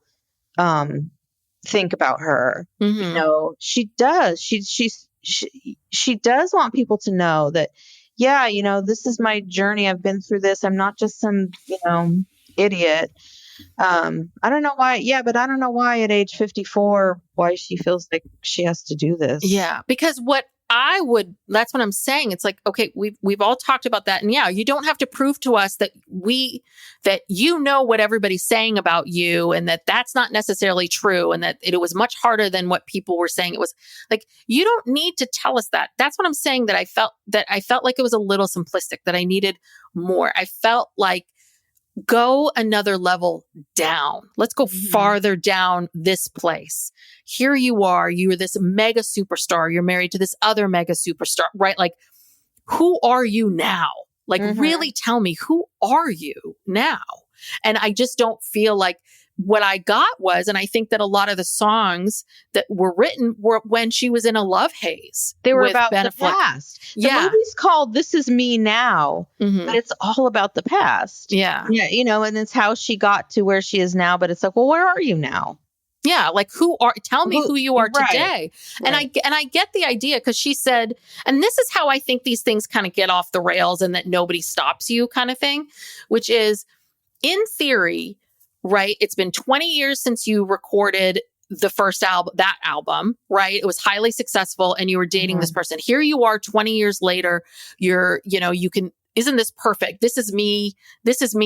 think about her. You know, she does. She does want people to know that, yeah, you know, this is my journey. I've been through this. I'm not just some, you know, idiot. I don't know why. Yeah, but I don't know why at age 54, why she feels like she has to do this. Yeah, because that's what I'm saying. It's like, okay, we've all talked about that. And yeah, you don't have to prove to us that you know what everybody's saying about you and that that's not necessarily true and that it was much harder than what people were saying. It was like, you don't need to tell us that. That's what I'm saying, that I felt like it was a little simplistic, that I needed more. I felt like, go another level down. Let's go farther down this place. Here you are this mega superstar. You're married to this other mega superstar, right? Like, who are you now? Like, really tell me, who are you now? And I just don't feel like what I got was, and I think that a lot of the songs that were written were when she was in a love haze. They were with about Ben the Affleck. past. The movie's called This Is Me Now, but it's all about the past. Yeah. Yeah. You know, and it's how she got to where she is now. But it's like, well, where are you now? Yeah, like tell me who you are today. Right. And I get the idea, because she said, and this is how I think these things kind of get off the rails and that nobody stops you kind of thing, which is, in theory, right? It's been 20 years since you recorded the first album, right? It was highly successful and you were dating this person. Here you are 20 years later, isn't this perfect? This is me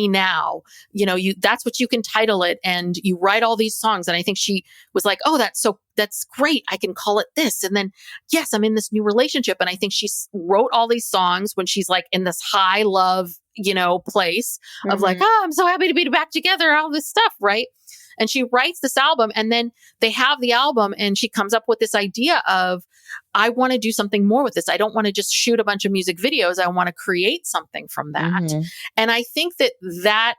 now. You know, that's what you can title it. And you write all these songs. And I think she was like, oh, that's great. I can call it this. And then, yes, I'm in this new relationship. And I think she wrote all these songs when she's like in this high love, you know, place of like, oh, I'm so happy to be back together, all this stuff. Right. And she writes this album, and then they have the album, and she comes up with this idea of, I want to do something more with this. I don't want to just shoot a bunch of music videos. I want to create something from that. And I think that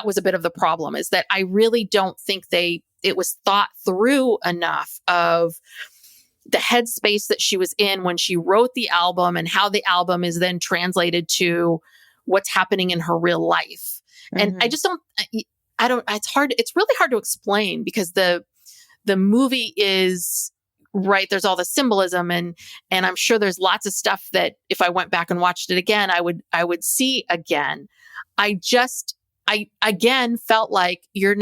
was a bit of the problem, is that I really don't think it was thought through enough of the headspace that she was in when she wrote the album and how the album is then translated to what's happening in her real life. And I just it's really hard to explain, because the movie is right. There's all the symbolism and I'm sure there's lots of stuff that if I went back and watched it again, I would see again. I again felt like you're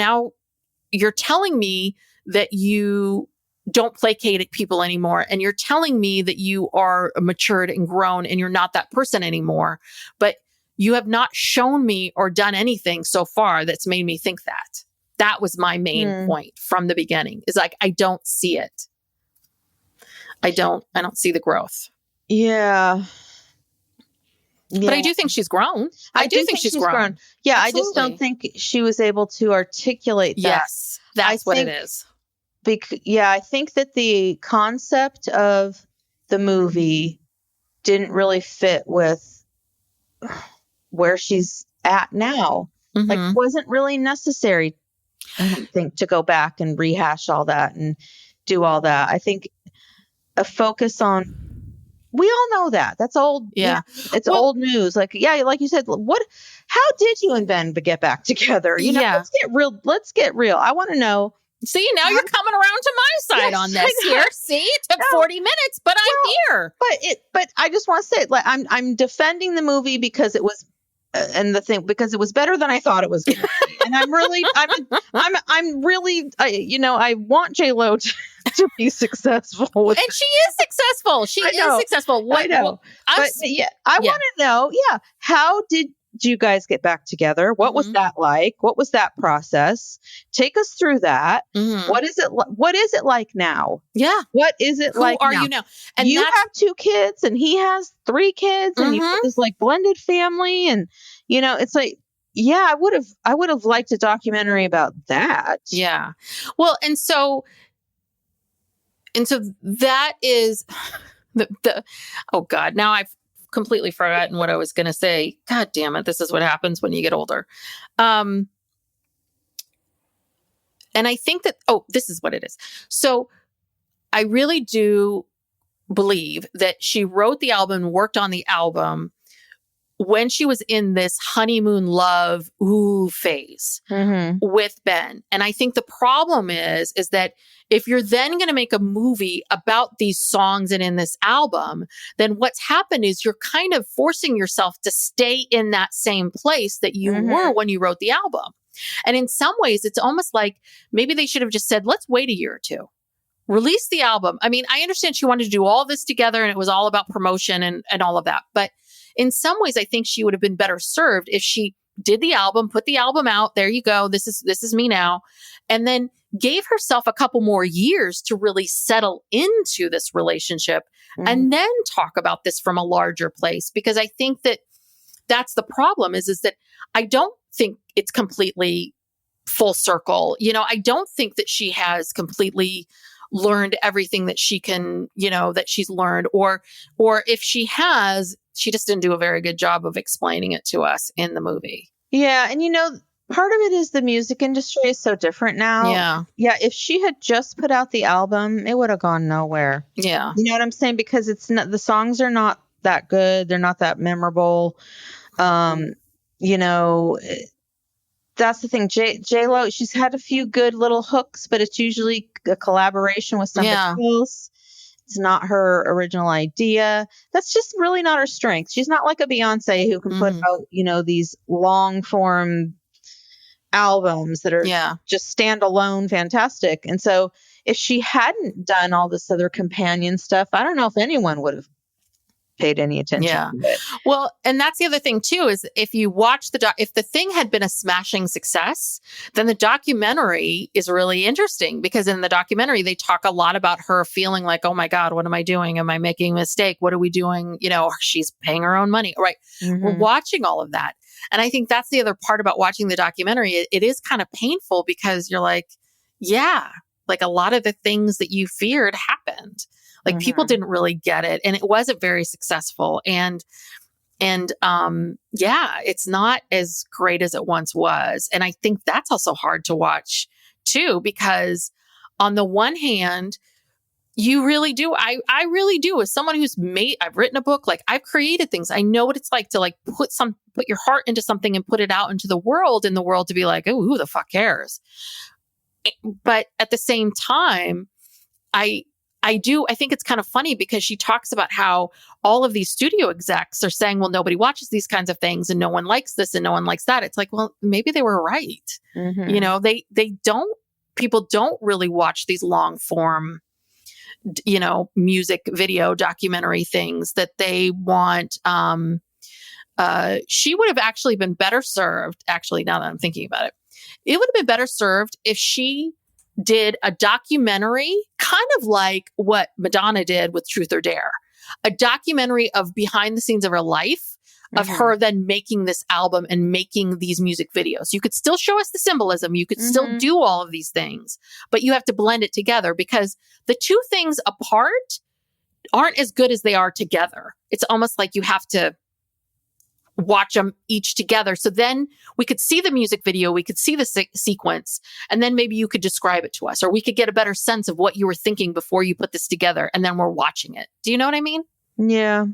telling me that you don't placate at people anymore. And you're telling me that you are matured and grown and you're not that person anymore. But you have not shown me or done anything so far that's made me think that. That was my main point from the beginning, is like, I don't see it. I don't see the growth. Yeah. But I do think she's grown. I do think she's grown. Yeah. Absolutely. I just don't think she was able to articulate that. Yes. That's what it is. I think that the concept of the movie didn't really fit with where she's at now. Like, wasn't really necessary, I don't think, to go back and rehash all that and do all that. I think a focus on, we all know that. That's old. Yeah. It's old news. Like, yeah, like you said, how did you and Ben get back together? You know, let's get real. I want to know. See, now you're coming around to my side on this here. See, it took 40 minutes, but I'm here. But I just want to say, like, I'm defending the movie because it was, because it was better than I thought it was going to be. And I'm really, I want J-Lo to be successful. And she is successful. She is successful. I know. I want to know, how did you guys get back together? What was that like? What was that process? Take us through that. What is it like now? Yeah. What is it like now? Who are you now? And you have 2 kids and he has 3 kids and you have this like blended family, and you know, it's like, I would have liked a documentary about that. Yeah. Well, and so that is Oh God, now I've completely forgotten what I was going to say. God damn it. This is what happens when you get older. And I think that, this is what it is. So I really do believe that she wrote the album, worked on the album when she was in this honeymoon love phase with Ben. And I think the problem is that if you're then going to make a movie about these songs and in this album, then what's happened is you're kind of forcing yourself to stay in that same place that you were when you wrote the album. And in some ways, it's almost like maybe they should have just said, let's wait a year or two. Release the album. I mean, I understand she wanted to do all this together and it was all about promotion and all of that. But in some ways, I think she would have been better served if she did the album, put the album out. There you go. This is me now. And then gave herself a couple more years to really settle into this relationship and then talk about this from a larger place. Because I think that that's the problem is that I don't think it's completely full circle. You know, I don't think that she has completely learned everything that she can, that she's learned, or if she has, she just didn't do a very good job of explaining it to us in the movie. Yeah. And part of it is the music industry is so different now. Yeah. Yeah. If she had just put out the album, it would have gone nowhere. Yeah. You know what I'm saying? Because it's not, the songs are not that good. They're not that memorable. That's the thing. J-Lo, she's had a few good little hooks, but it's usually a collaboration with somebody else. It's not her original idea. That's just really not her strength. She's not like a Beyonce who can put out, these long form albums that are just standalone fantastic. And so if she hadn't done all this other companion stuff, I don't know if anyone would have paid any attention to it. Well, and that's the other thing too, is if you watch if the thing had been a smashing success, then the documentary is really interesting because in the documentary, they talk a lot about her feeling like, oh my God, what am I doing? Am I making a mistake? What are we doing? She's paying her own money, right? We're watching all of that. And I think that's the other part about watching the documentary. It is kind of painful because you're like, yeah, like a lot of the things that you feared happened. Like people didn't really get it and it wasn't very successful. And it's not as great as it once was. And I think that's also hard to watch too, because on the one hand, you really do. I really do. As someone I've written a book, like I've created things. I know what it's like to put your heart into something and put it out into the world to be like, oh, who the fuck cares? But at the same time, I think it's kind of funny because she talks about how all of these studio execs are saying, well, nobody watches these kinds of things and no one likes this and no one likes that. It's like, well, maybe they were right. People don't really watch these long form, music video documentary things that they want. She would have actually been better served. Actually, now that I'm thinking about it, it would have been better served if she did a documentary, kind of like what Madonna did with Truth or Dare, a documentary of behind the scenes of her life, of her then making this album and making these music videos. You could still show us the symbolism. You could still do all of these things, but you have to blend it together because the two things apart aren't as good as they are together. It's almost like you have to watch them each together. So then we could see the music video, we could see the sequence, and then maybe you could describe it to us, or we could get a better sense of what you were thinking before you put this together, and then we're watching it. Do you know what I mean? Yeah.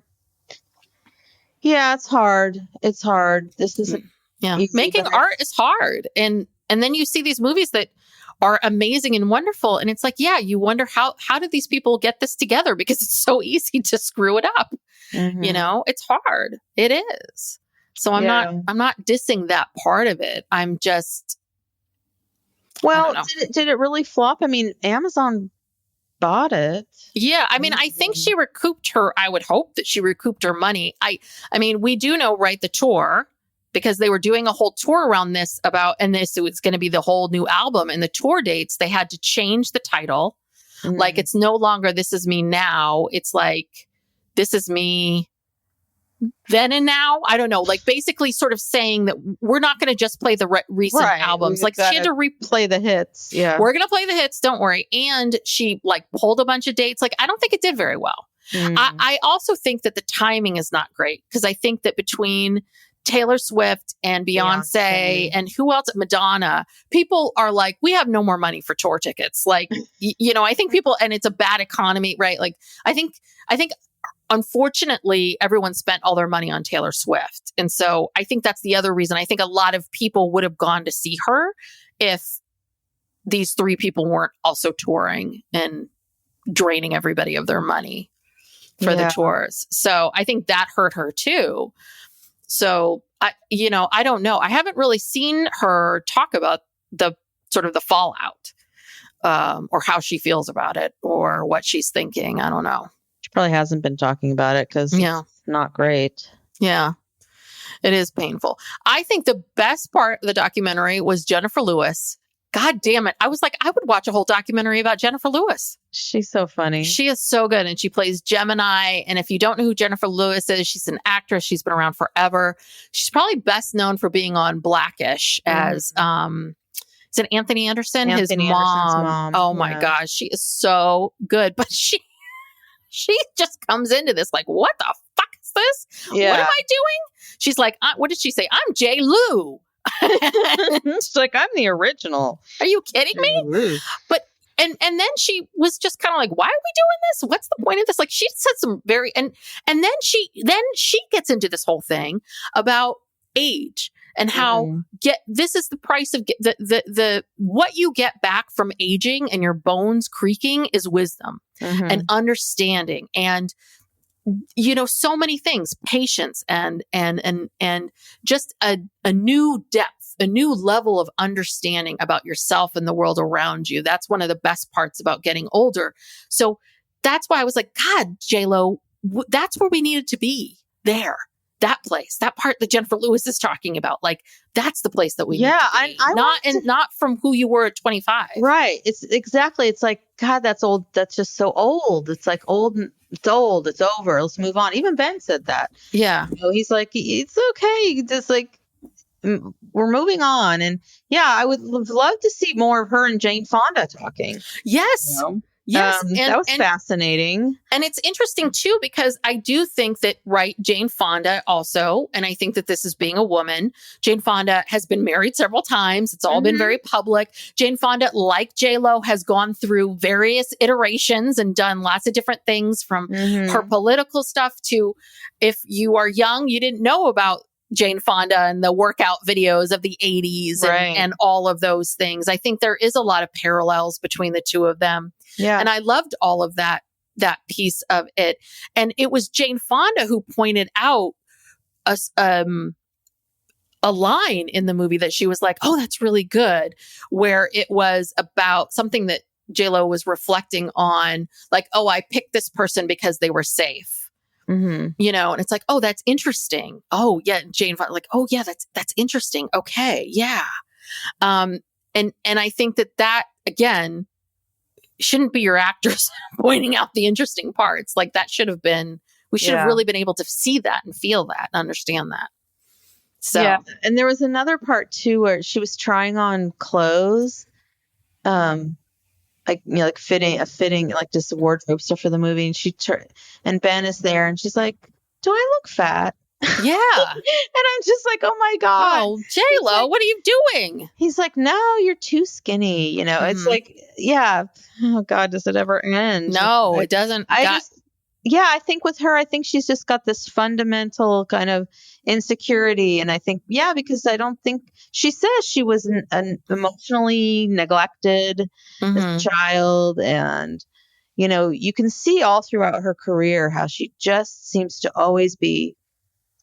Yeah, it's hard. It's hard. This isn't easy, making art is hard. And then you see these movies that are amazing and wonderful. And it's like, you wonder how did these people get this together? Because it's so easy to screw it up. It's hard. It is. So I'm not dissing that part of it. I'm just, well, did it really flop? I mean, Amazon bought it. Yeah. I mean, I think she recouped I would hope that she recouped her money. I mean, we do know, right, the tour, because they were doing a whole tour around this it was going to be the whole new album, and the tour dates, they had to change the title. Like it's no longer This Is Me Now. It's like, This Is Me Then and Now. I don't know. Like basically sort of saying that we're not going to just play the recent albums. Like she had to replay the hits. Yeah. We're going to play the hits. Don't worry. And she pulled a bunch of dates. Like, I don't think it did very well. I also think that the timing is not great because I think that between Taylor Swift and Beyonce and who else? Madonna, people are like, we have no more money for tour tickets. Like, I think people, and it's a bad economy, right? Like, I think unfortunately, everyone spent all their money on Taylor Swift. And so I think that's the other reason. I think a lot of people would have gone to see her if these three people weren't also touring and draining everybody of their money for the tours. So I think that hurt her too. So I don't know. I haven't really seen her talk about the sort of the fallout or how she feels about it or what she's thinking. I don't know. She probably hasn't been talking about it because it's not great. Yeah, it is painful. I think the best part of the documentary was Jennifer Lewis. God damn it. I was like, I would watch a whole documentary about Jennifer Lewis. She's so funny. She is so good. And she plays Gemini. And if you don't know who Jennifer Lewis is, she's an actress. She's been around forever. She's probably best known for being on Blackish as, is it Anthony Anderson? His mom. Oh my gosh. She is so good. But she just comes into this like, what the fuck is this? Yeah. What am I doing? She's like, what did she say? I'm J. Lou. She's like, I'm the original. Are you kidding me? But and then she was just kind of like, why are we doing this? What's the point of this? Like she said some very and then she gets into this whole thing about age and how this is the price of the what you get back from aging and your bones creaking is wisdom and understanding and so many things, patience and just a new depth, a new level of understanding about yourself and the world around you. That's one of the best parts about getting older. So that's why I was like, God, J-Lo, that's where we needed to be there. That place, that part that Jennifer Lewis is talking about, like that's the place that we need to be. Not from who you were at 25. Right. It's like, God, that's old. That's just so old. It's like old. It's old. It's over. Let's move on. Even Ben said that. Yeah. He's like, it's okay. Just like, we're moving on. And I would love to see more of her and Jane Fonda talking. Yes. Yes. That was fascinating. And it's interesting too, because I do think that, Jane Fonda also, and I think that this is being a woman, Jane Fonda has been married several times. It's all been very public. Jane Fonda, like J-Lo, has gone through various iterations and done lots of different things from her political stuff to, if you are young, you didn't know about Jane Fonda and the workout videos of the 80s and all of those things. I think there is a lot of parallels between the two of them. Yeah. And I loved all of that piece of it. And it was Jane Fonda who pointed out a line in the movie that she was like, oh, that's really good, where it was about something that J-Lo was reflecting on, like, oh, I picked this person because they were safe. And it's like, oh, that's interesting. Oh yeah. Jane Fonda, like, oh yeah, that's interesting. Okay. Yeah. And I think that again, shouldn't be your actors pointing out the interesting parts. Like that should have been, we should have really been able to see that and feel that and understand that. So, yeah. And there was another part too, where she was trying on clothes, like fitting, like just wardrobe stuff for the movie. And and Ben is there and she's like, do I look fat? Yeah. And I'm just like, oh my God. Oh, J-Lo, like, what are you doing? He's like, no, you're too skinny. It's like, yeah. Oh God, does it ever end? No, it doesn't. I think with her, I think she's just got this fundamental kind of insecurity. And I think, because I don't think she says she was an emotionally neglected as a child. And, you can see all throughout her career how she just seems to always be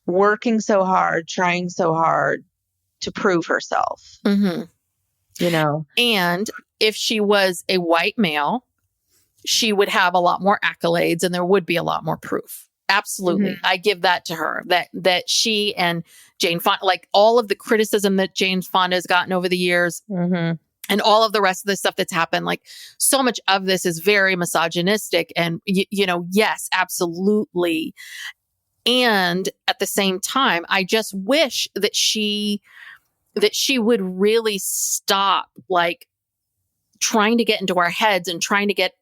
working so hard, trying so hard to prove herself. And if she was a white male, she would have a lot more accolades and there would be a lot more proof. Absolutely. I give that to her, that she and Jane Fonda, like all of the criticism that Jane Fonda has gotten over the years and all of the rest of the stuff that's happened, like so much of this is very misogynistic and, yes, absolutely. And at the same time, I just wish that she would really stop like trying to get into our heads and trying to get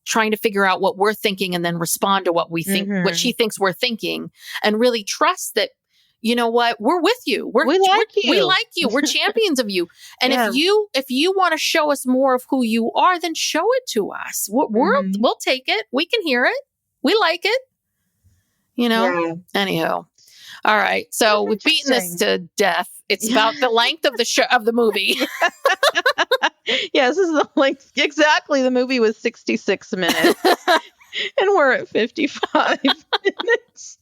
trying to figure out what we're thinking and then respond to what we think, what she thinks we're thinking, and really trust that, you know what, we're with you. We like you. We like you. We're champions of you. And if you want to show us more of who you are, then show it to us. We'll take it. We can hear it. We like it. You know? Yeah. Anyhow. All right. So we've beaten this to death. It's about the length of the show of the movie. Yes, this is the length. Exactly. The movie was 66 minutes. And we're at 55 minutes.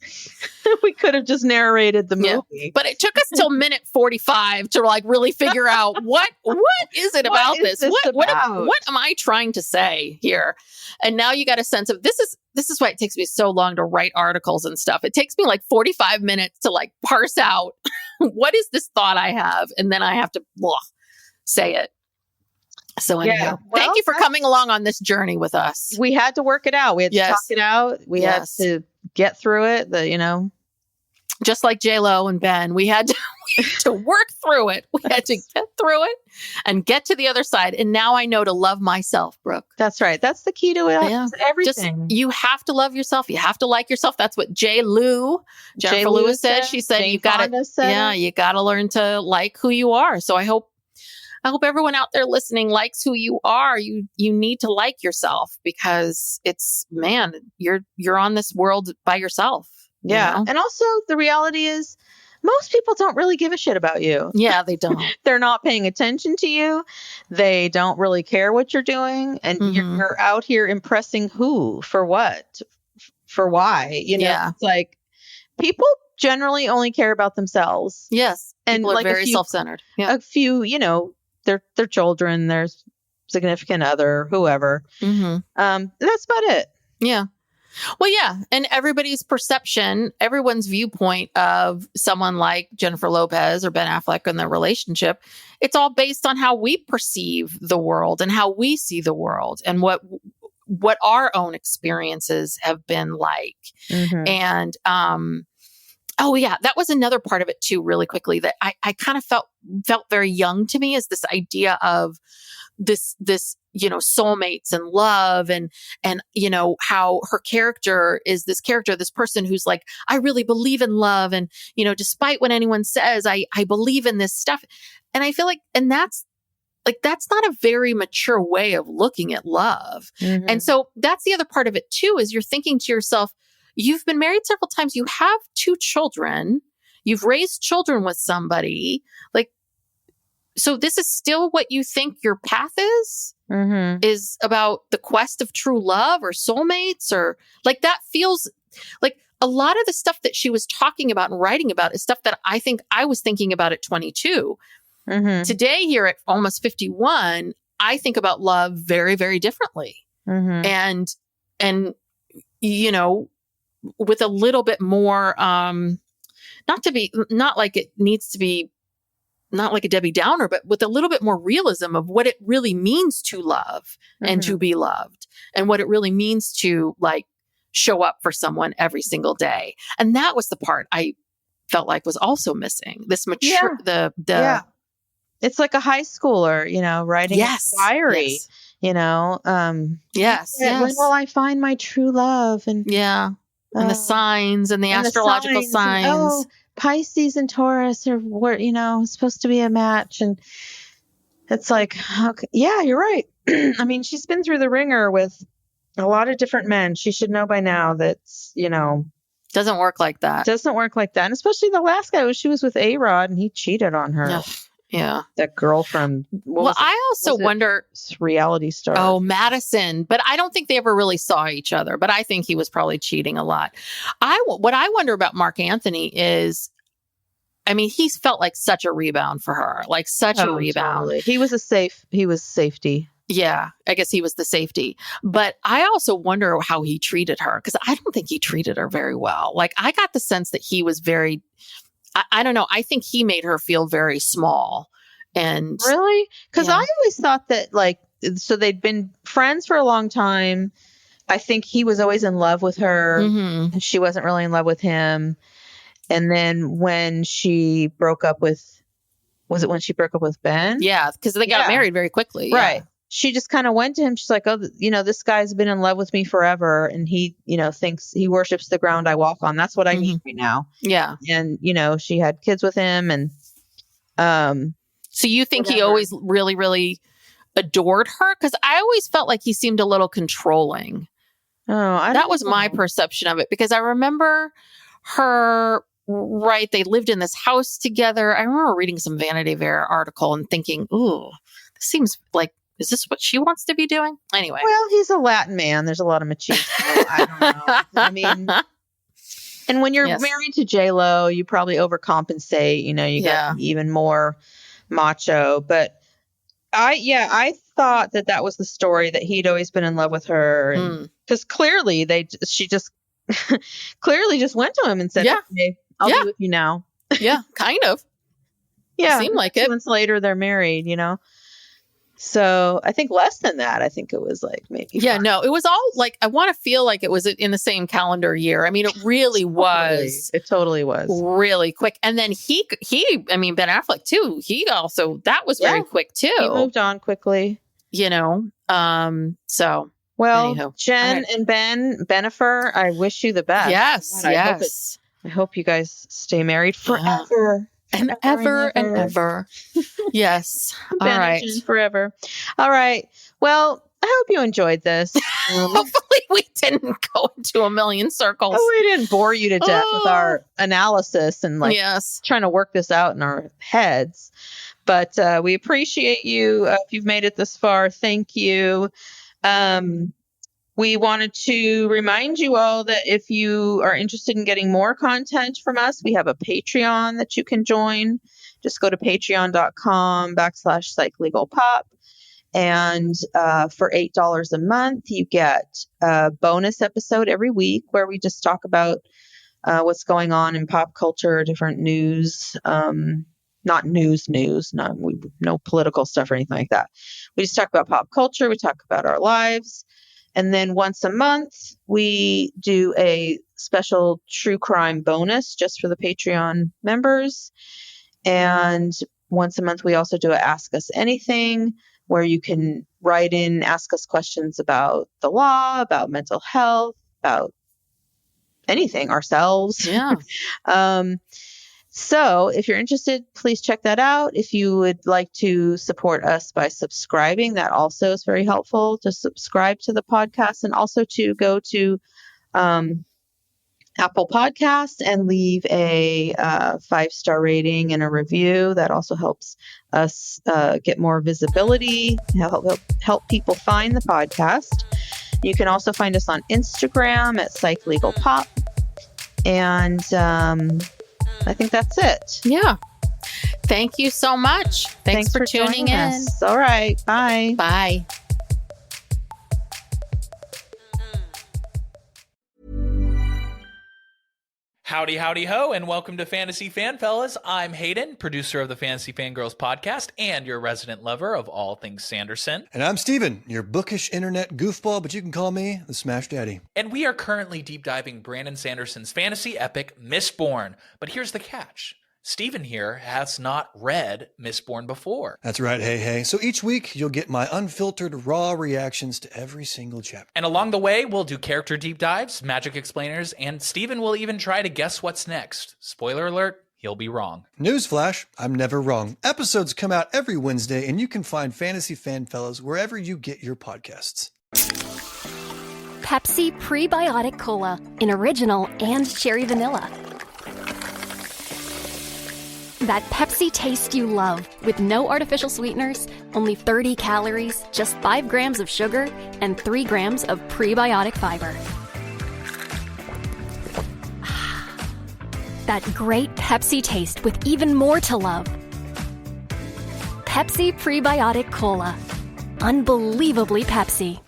We could have just narrated the movie. But it took us till minute 45 to like really figure out what is it about this? What am I trying to say here? And now you got a sense of this is why it takes me so long to write articles and stuff. It takes me like 45 minutes to like parse out what is this thought I have, and then I have to say it. So anyhow, thank you for coming along on this journey with us. We had to work it out. We had to talk it out. We had to get through it. Just like J-Lo and Ben, we had to work through it. We had to get through it and get to the other side. And now I know to love myself, Brooke. That's right. That's the key to it. Yeah. Everything. You have to love yourself. You have to like yourself. That's what Jennifer Lewis said. She said, you got to, you got to learn to like who you are. So I hope everyone out there listening likes who you are. You need to like yourself, because you're on this world by yourself. Yeah. You know? And also the reality is most people don't really give a shit about you. Yeah, they don't. They're not paying attention to you. They don't really care what you're doing. And you're out here impressing who, for what, for why, it's like people generally only care about themselves. Yes. And people are like very self-centered. Yeah. A few, their children, their significant other, whoever. That's about it. Yeah. Well, yeah. And everybody's perception, everyone's viewpoint of someone like Jennifer Lopez or Ben Affleck and their relationship, it's all based on how we perceive the world and how we see the world and what our own experiences have been like. And, oh yeah, that was another part of it too, really quickly, that I kind of felt very young to me, is this idea of this, soulmates and love and, how her character is this person who's like, I really believe in love. And, despite what anyone says, I believe in this stuff. And I feel like, and that's not a very mature way of looking at love. And so that's the other part of it too, is you're thinking to yourself, you've been married several times. You have 2 children. You've raised children with somebody. So this is still what you think your path is about the quest of true love or soulmates, or like that feels like a lot of the stuff that she was talking about and writing about is stuff that I think I was thinking about at 22. Today, here at almost 51, I think about love very, very differently. And with a little bit more, not like it needs to be, not like a Debbie Downer, but with a little bit more realism of what it really means to love and to be loved, and what it really means to like show up for someone every single day. And that was the part I felt like was also missing. This mature, it's like a high schooler, writing a diary, when will I find my true love? And and the signs and the astrological signs. Pisces and Taurus are supposed to be a match. And it's like, okay, yeah, you're right. I mean, she's been through the ringer with a lot of different men. She should know by now that's, doesn't work like that. And especially the last guy, she was with A-Rod and he cheated on her. Yeah. That girl from, I also wonder, reality star. Oh, Madison. But I don't think they ever really saw each other, but I think he was probably cheating a lot. What I wonder about Mark Anthony is, I mean, he's felt like such a rebound for her, like such a rebound. Totally. He was safety. Yeah, I guess he was the safety. But I also wonder how he treated her, because I don't think he treated her very well. Like, I got the sense that he was very, I don't know. I think he made her feel very small. And really? Because I always thought that, so they'd been friends for a long time. I think he was always in love with her. And she wasn't really in love with him. And then when she broke up with, was it when she broke up with Ben? Yeah, because they got married very quickly. Right. she just kind of went to him. She's like, oh, this guy's been in love with me forever. And he, thinks he worships the ground I walk on. That's what I need right now. Yeah. And, she had kids with him. And so you think he always really, really adored her? Because I always felt like he seemed a little controlling. Oh, that was my perception of it, because I remember her, right, they lived in this house together. I remember reading some Vanity Fair article and thinking, ooh, this seems like, is this what she wants to be doing? Anyway. Well, he's a Latin man. There's a lot of machismo. I don't know. I mean, and when you're married to J-Lo, you probably overcompensate. You get even more macho. But I thought that was the story, that he'd always been in love with her. Because clearly she just clearly just went to him and said, okay, I'll be with you now. Yeah, kind of. Yeah. Seemed like it. 2 months later, they're married, So I think less than that. I think it was like maybe. Yeah, no, it was all like, I want to feel like it was in the same calendar year. I mean, it really was. It totally was. Really quick. And then Ben Affleck too, he also, that was very quick too. He moved on quickly. So. Well, anywho. Jen and Benifer, I wish you the best. Yes, God, yes. I hope you guys stay married forever. And ever. Yes. All right. Forever. All right. Well, I hope you enjoyed this. Hopefully we didn't go into a million circles. Oh, we didn't bore you to death with our analysis and trying to work this out in our heads. But we appreciate you. If you've made it this far, thank you. We wanted to remind you all that if you are interested in getting more content from us, we have a Patreon that you can join. Just go to patreon.com/psychlegalpop. And for $8 a month, you get a bonus episode every week where we just talk about what's going on in pop culture, different news, not news, no political stuff or anything like that. We just talk about pop culture. We talk about our lives. And then once a month, we do a special true crime bonus just for the Patreon members. And once a month, we also do a Ask Us Anything, where you can write in, ask us questions about the law, about mental health, about anything, ourselves. Yeah. So if you're interested, please check that out. If you would like to support us by subscribing, that also is very helpful, to subscribe to the podcast, and also to go to Apple Podcasts and leave a 5-star rating and a review. That also helps us get more visibility, help people find the podcast. You can also find us on Instagram at psychlegalpop. And I think that's it. Yeah. Thank you so much. Thanks for tuning in. Us. All right. Bye. Bye. Howdy, howdy, ho, and welcome to Fantasy Fan Fellas. I'm Hayden, producer of the Fantasy Fangirls podcast and your resident lover of all things Sanderson. And I'm Steven, your bookish internet goofball, but you can call me the Smash Daddy. And we are currently deep diving Brandon Sanderson's fantasy epic, Mistborn. But here's the catch. Steven here has not read Mistborn before. That's right, hey. So each week, you'll get my unfiltered, raw reactions to every single chapter. And along the way, we'll do character deep dives, magic explainers, and Steven will even try to guess what's next. Spoiler alert, he'll be wrong. Newsflash, I'm never wrong. Episodes come out every Wednesday, and you can find Fantasy Fan Fellas wherever you get your podcasts. Pepsi Prebiotic Cola in original and cherry vanilla. That Pepsi taste you love, with no artificial sweeteners, only 30 calories, just 5 grams of sugar, and 3 grams of prebiotic fiber. That great Pepsi taste with even more to love. Pepsi Prebiotic Cola. Unbelievably Pepsi.